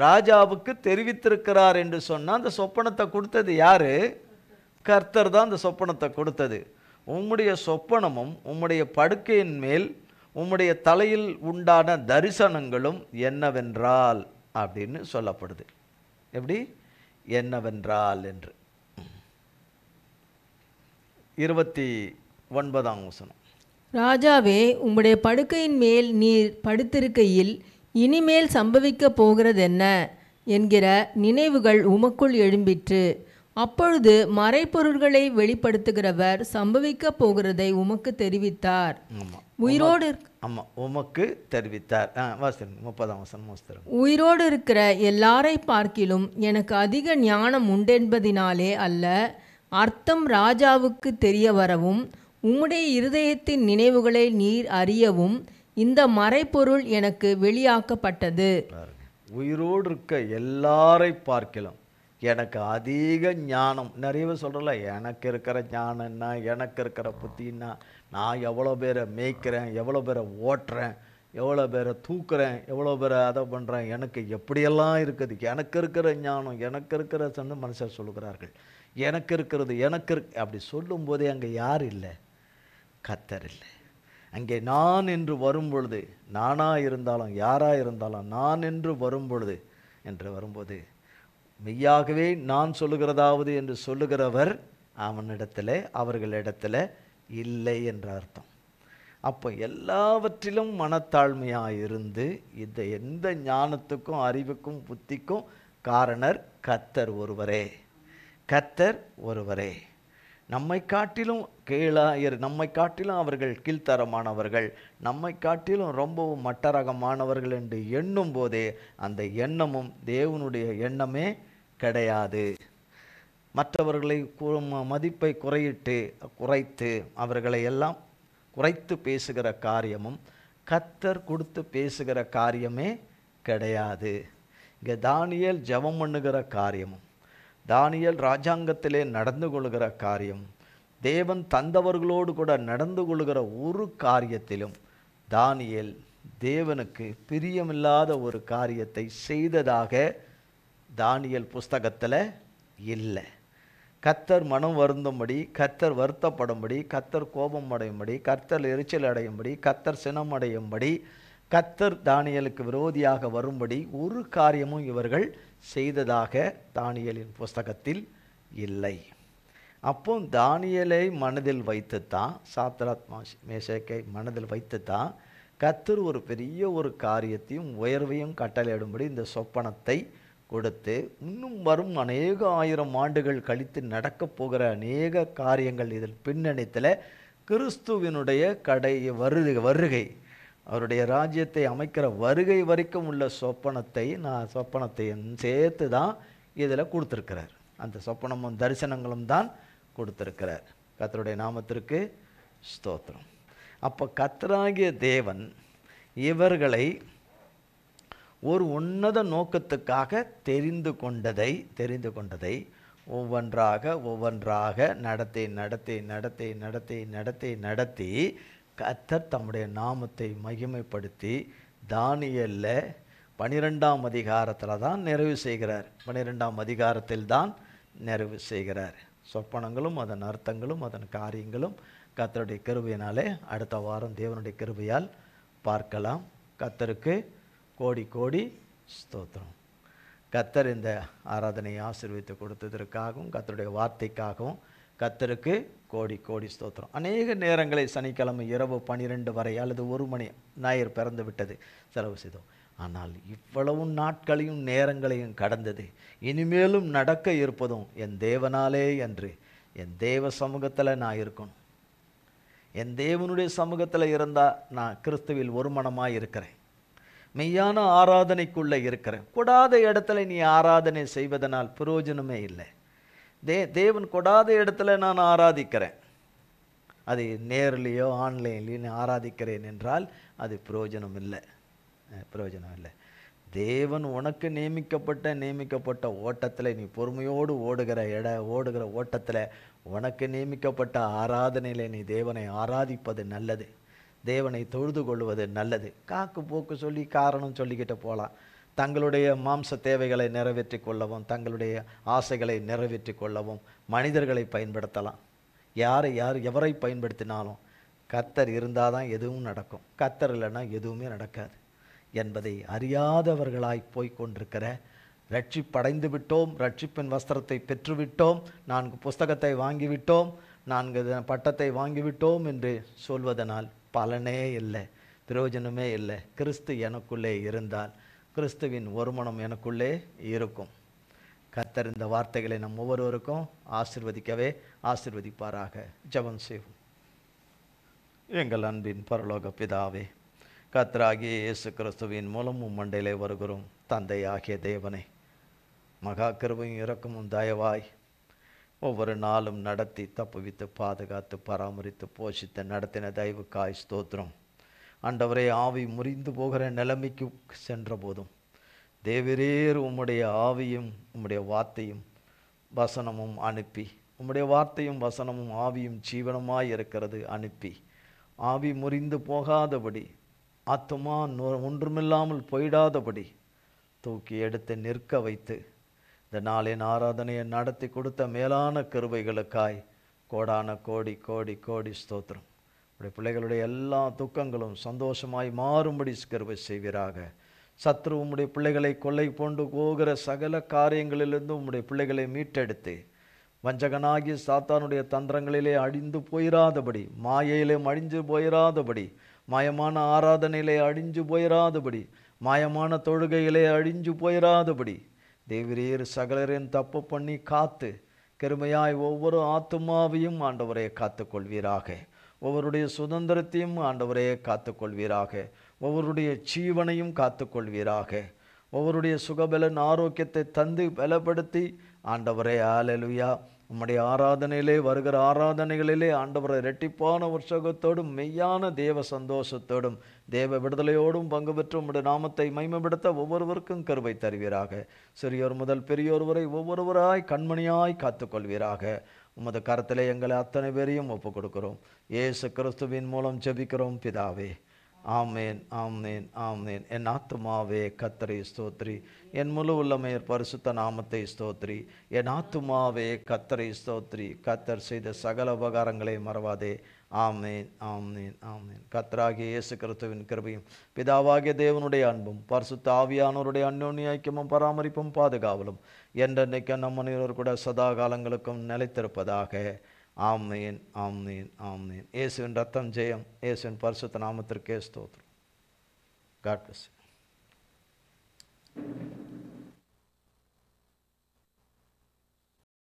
ராஜாவுக்கு தெரிவித்திருக்கிறார் என்று சொன்னால் அந்த சொப்பனத்தை கொடுத்தது யாரு? கர்த்தர் தான் அந்த சொப்பனத்தை கொடுத்தது. உம்முடைய சொப்பனமும் உம்முடைய படுக்கையின் மேல் உம்முடைய தலையில் உண்டான தரிசனங்களும் என்னவென்றால் அப்படின்னு சொல்லப்படுது. எப்படி? என்னவென்றால் என்று. 29ஆம் வசனம். ராஜாவே, உம்முடைய படுக்கையின் மேல் நீர் படுத்திருக்கையில் இனிமேல் சம்பவிக்க போகிறதென்ன என்கிற நினைவுகள் உமக்குள் எழும்பிற்று. அப்பொழுது மறைப்பொருள்களை வெளிப்படுத்துகிறவர் சம்பவிக்க போகிறதை உமக்கு தெரிவித்தார். உயிரோடு உமக்கு தெரிவித்தார். 30ஆம் வசனம். உயிரோடு இருக்கிற எல்லாரை பார்க்கிலும் எனக்கு அதிக ஞானம் உண்டென்பதினாலே அல்ல, அர்த்தம் ராஜாவுக்கு தெரிய வரவும் உம்முடைய இருதயத்தின் நினைவுகளை நீர் அறியவும் இந்த மறைப்பொருள் எனக்கு வெளியாக்கப்பட்டது. உயிரோடு இருக்க எல்லாரை பார்க்கலாம் எனக்கு அதிக ஞானம். நிறைய பேர் சொல்கிறல, எனக்கு இருக்கிற ஞானம்னா, எனக்கு இருக்கிற புத்தின்னா, நான் எவ்வளோ பேரை மேய்க்கிறேன், எவ்வளோ பேரை ஓட்டுறேன், எவ்வளோ பேரை தூக்குறேன், எவ்வளோ பேரை அதை பண்ணுறேன், எனக்கு எப்படியெல்லாம் இருக்குது, எனக்கு இருக்கிற ஞானம், எனக்கு இருக்கிற சொன்ன மனுஷர் சொல்லுகிறார்கள். எனக்கு இருக்கிறது அப்படி சொல்லும்போதே அங்கே யார் இல்லை? கர்த்தர் இல்லை. அங்கே நான் என்று வரும்பொழுது, நானாக இருந்தாலும் யாராக இருந்தாலும் நான் என்று வரும்பொழுது என்று வரும்போது மெய்யாகவே நான் சொல்லுகிறதாவது என்று சொல்லுகிறவர் அவனிடத்தில் அவர்களிடத்தில் இல்லை என்ற அர்த்தம். அப்போ எல்லாவற்றிலும் மனத்தாழ்மையாக இருந்து இந்த எந்த ஞானத்துக்கும் அறிவுக்கும் புத்திக்கும் காரணர் கர்த்தர் ஒருவரே. கர்த்தர் ஒருவரே. நம்மை காட்டிலும் நம்மை காட்டிலும் அவர்கள் கீழ்த்தரமானவர்கள், நம்மை காட்டிலும் ரொம்பவும் மட்டரகமானவர்கள் என்று எண்ணும் போதே அந்த எண்ணமும் தேவனுடைய எண்ணமே கிடையாது. மற்றவர்களை மதிப்பை குறைத்து அவர்களை எல்லாம் குறைத்து பேசுகிற காரியமும் கர்த்தர் கொடுத்து பேசுகிற காரியமே கிடையாது. இங்கே தானியேல் ஜெபம் பண்ணுகிற காரியமும் தானியேல் ராஜாங்கத்திலே நடந்து கொள்கிற காரியம், தேவன் தந்தவர்களோடு கூட நடந்து கொள்கிற ஒரு காரியத்திலும் தானியேல் தேவனுக்கு பிரியமில்லாத ஒரு காரியத்தை செய்ததாக தானியேல் புஸ்தகத்தில் இல்லை. கர்த்தர் மனம் வருந்தும்படி, கர்த்தர் வருத்தப்படும்படி, கர்த்தர் கோபம் அடையும்படி, கர்த்தர் எரிச்சல் அடையும்படி, கர்த்தர் சினம் அடையும்படி, கர்த்தர் தானியேலுக்கு விரோதியாக வரும்படி ஒரு காரியமும் இவர்கள் செய்ததாக தானியேலின் புஸ்தகத்தில் இல்லை. அப்போ தானியேலை மனதில் வைத்துத்தான், சாத்ராக் மேஷாக்கை மனதில் வைத்துத்தான் கர்த்தர் ஒரு பெரிய ஒரு காரியத்தையும் உயர்வையும் கட்டளையிடும்படி இந்த சொப்பனத்தை கொடுத்து, இன்னும் வரும் அநேக ஆயிரம் ஆண்டுகள் கழித்து நடக்கப் போகிற அநேக காரியங்கள் இதில் பின்னணித்தில் கிறிஸ்துவினுடைய வருகை, அவருடைய ராஜ்யத்தை அமைக்கிற வருகை வரைக்கும் உள்ள சொப்பனத்தை சேர்த்து தான் இதில் கொடுத்துருக்கிறார். அந்த சொப்பனமும் தரிசனங்களும் தான் கொடுத்துருக்கிறார். கர்த்தருடைய நாமத்திற்கு ஸ்தோத்திரம். அப்போ கர்த்தராகிய தேவன் இவர்களை ஒரு உன்னத நோக்கத்துக்காக தெரிந்து கொண்டதை ஒவ்வொன்றாக நடத்தி கர்த்தர் தம்முடைய நாமத்தை மகிமைப்படுத்தி தானியேலில் 12ஆம் அதிகாரத்தில் தான் நிறைவு செய்கிறார். 12ஆம் அதிகாரத்தில் தான் நிறைவு செய்கிறார். சொப்பனங்களும் அதன் அர்த்தங்களும் அதன் காரியங்களும் கர்த்தருடைய கிருபையினாலே அடுத்த வாரம் தேவனுடைய கிருபையால் பார்க்கலாம். கர்த்தருக்கு கோடி கோடி ஸ்தோத்திரம். கர்த்தர் இந்த ஆராதனையை ஆசீர்வதித்து கொடுத்ததற்காகவும் கர்த்தருடைய வார்த்தைக்காகவும் கர்த்தருக்கு கோடி கோடி ஸ்தோத்திரம். அநேக நேரங்களை சனிக்கிழமை இரவு 12 வரை அல்லது 1 மணி ஞாயிறு பிறந்து விட்டது செலவு செய்தோம். ஆனால் இவ்வளவு நாட்களையும் நேரங்களையும் கடந்தது, இனிமேலும் நடக்க இருப்பதும் என் தேவனாலே என்று என் தேவ சமூகத்தில் நான் இருக்கணும். என் தேவனுடைய சமூகத்தில் இருந்தால் நான் கிறிஸ்துவில் ஒரு மனமாக இருக்கிறேன், மெய்யான ஆராதனைக்குள்ளே இருக்கிறேன். கொடாத இடத்துல நீ ஆராதனை செய்வதனால் பிரயோஜனமே இல்லை. தேவன் கொடாத இடத்துல நான் ஆராதிக்கிறேன். அது நேர்லேயோ ஆன்லைன்லேயோ நீ ஆராதிக்கிறேன் என்றால் அது பிரயோஜனம் இல்லை, பிரயோஜனம் இல்லை. தேவன் உனக்கு நியமிக்கப்பட்ட ஓட்டத்தில் நீ பொறுமையோடு ஓடுகிற ஓட்டத்தில் உனக்கு நியமிக்கப்பட்ட ஆராதனையில் நீ தேவனை ஆராதிப்பது நல்லது, தேவனை தொழுது கொள்வது நல்லது. காக்கு போக்கு சொல்லி காரணம் சொல்லிக்கிட்டு போகலாம். தங்களுடைய மாம்ச தேவைகளை நிறைவேற்றி கொள்ளவும், தங்களுடைய ஆசைகளை நிறைவேற்றி கொள்ளவும் மனிதர்களை பயன்படுத்தலாம். எவரை பயன்படுத்தினாலும் கர்த்தர் இருந்தால் தான் எதுவும் நடக்கும், கர்த்தர் இல்லைன்னா எதுவுமே நடக்காது என்பதை அறியாதவர்களாய் போய்கொண்டிருக்கிற, ரட்சிப்படைந்து விட்டோம், ரட்சிப்பின் வஸ்திரத்தை பெற்றுவிட்டோம், 4 புஸ்தகத்தை வாங்கிவிட்டோம், 4 பட்டத்தை வாங்கிவிட்டோம் என்று சொல்வதனால் பலனே இல்லை, பிரயோஜனமே இல்லை. கிறிஸ்து எனக்குள்ளே இருந்தால் கிறிஸ்துவின் ஒருமனம் எனக்குள்ளே இருக்கும். கர்த்தர் இந்த வார்த்தைகளை நம் ஒவ்வொருவருக்கும் ஆசீர்வதிப்பாராக. ஜெபம் செய்வோம். எங்கள் அன்பின் பரலோக பிதாவே, கர்த்தராகிய இயேசு கிறிஸ்துவின் மூலம் மண்டையிலே வருகிறோம். தந்தையாகிய தேவனே, மகா கிருபையும் இரக்கமும் தயவாய் ஒவ்வொரு நாளும் நடத்தி தப்புவித்து பாதுகாத்து பராமரித்து போஷித்து நடத்தின தயவுக்காய் ஸ்தோத்திரம். ஆண்டவரே, ஆவி முறிந்து போகிற நிலைமைக்கு சென்ற போதும் தேவரீர் உம்முடைய ஆவியும் உம்முடைய வார்த்தையும் வசனமும் அனுப்பி, உம்முடைய வார்த்தையும் வசனமும் ஆவியும் ஜீவனமாய் இருக்கிறது அனுப்பி, ஆவி முறிந்து போகாதபடி, ஆத்துமா ஒன்றுமில்லாமல் போயிடாதபடி தூக்கி எடுத்து நிற்க வைத்து இந்த நாளின் ஆராதனையை நடத்தி கொடுத்த மேலான கிருபைகளுக்காய் கோடான கோடி கோடி கோடி ஸ்தோத்திரம். உடைய பிள்ளைகளுடைய எல்லா துக்கங்களும் சந்தோஷமாய் மாறும்படி கிருபை செய்வீராக. சத்ரு உம்முடைய பிள்ளைகளை கொள்ளை போண்டு போகிற சகல காரியங்களிலிருந்து உம்முடைய பிள்ளைகளை மீட்டெடுத்து வஞ்சகனாகிய சாத்தானுடைய தந்திரங்களிலே அழிந்து போயிராதபடி, மாயையிலே அழிஞ்சு போயிராதபடி, மாயமான ஆராதனையிலே அழிஞ்சு போயிராதபடி, மாயமான தொழுகையிலே அழிஞ்சு போயிராதபடி தேவரீர் சகலரின் தப்பு பண்ணி காத்து கருமையாய் ஒவ்வொரு ஆத்துமாவையும் ஆண்டவரே காத்துக்கொள்வீராக. ஒவ்வொருடைய சுதந்திரத்தையும் ஆண்டவரே காத்துக்கொள்வீராக. ஒவ்வொருடைய ஜீவனையும் காத்துக்கொள்வீராக. ஒவ்வொருடைய சுகபலன் ஆரோக்கியத்தை தந்து பலப்படுத்தி ஆண்டவரே ஹல்லேலூயா, உம்முடைய ஆராதனையிலே வருகிற ஆராதனைகளிலே ஆண்டவரை இரட்டிப்பான உற்சாகத்தோடும் மெய்யான தேவ சந்தோஷத்தோடும் தேவ விடுதலையோடும் பங்கு பெற்று உம்முடைய நாமத்தை மகிமைப்படுத்த ஒவ்வொருவருக்கும் கிருபை தருவீராக. சிறியோர் முதல் பெரியோர் வரை ஒவ்வொருவராய் கண்மணியாய் காத்துக்கொள்வீராக. உமது கரத்திலே எங்களை அத்தனை பேரையும் ஒப்புக் கொடுக்கிறோம். இயேசு கிறிஸ்துவின் மூலம் ஜெபிக்கிறோம் பிதாவே. ஆமேன், ஆமேன், ஆமேன். என் ஆத்துமாவே கர்த்தரை ஸ்தோத்ரி, என் முழு உள்ளமையர் பரிசுத்த நாமத்தை ஸ்தோத்ரி. என் ஆத்துமாவே கர்த்தரை ஸ்தோத்ரி, கர்த்தர் செய்த சகல உபகாரங்களை மறவாதே. ஆமேன், ஆமேன், ஆமேன். கர்த்தராகிய இயேசு கிறிஸ்துவின் கிருபையும் பிதாவாகிய தேவனுடைய அன்பும் பரிசுத்த ஆவியானவருடைய அந்யோன்ய ஐக்கியமும் பராமரிப்பும் பாதுகாவலும் என்றென்னைக்கு நம் அனைவரோடு கூட சதா காலங்களுக்கும் நிலைத்திருப்பதாக. ஆமேன், ஆமேன், ஆமேன். இயேசுவின் ரத்தம் ஜெயம். இயேசுவின் பரிசுத்த நாமத்திற்கே ஸ்தோத்திரம். God bless you.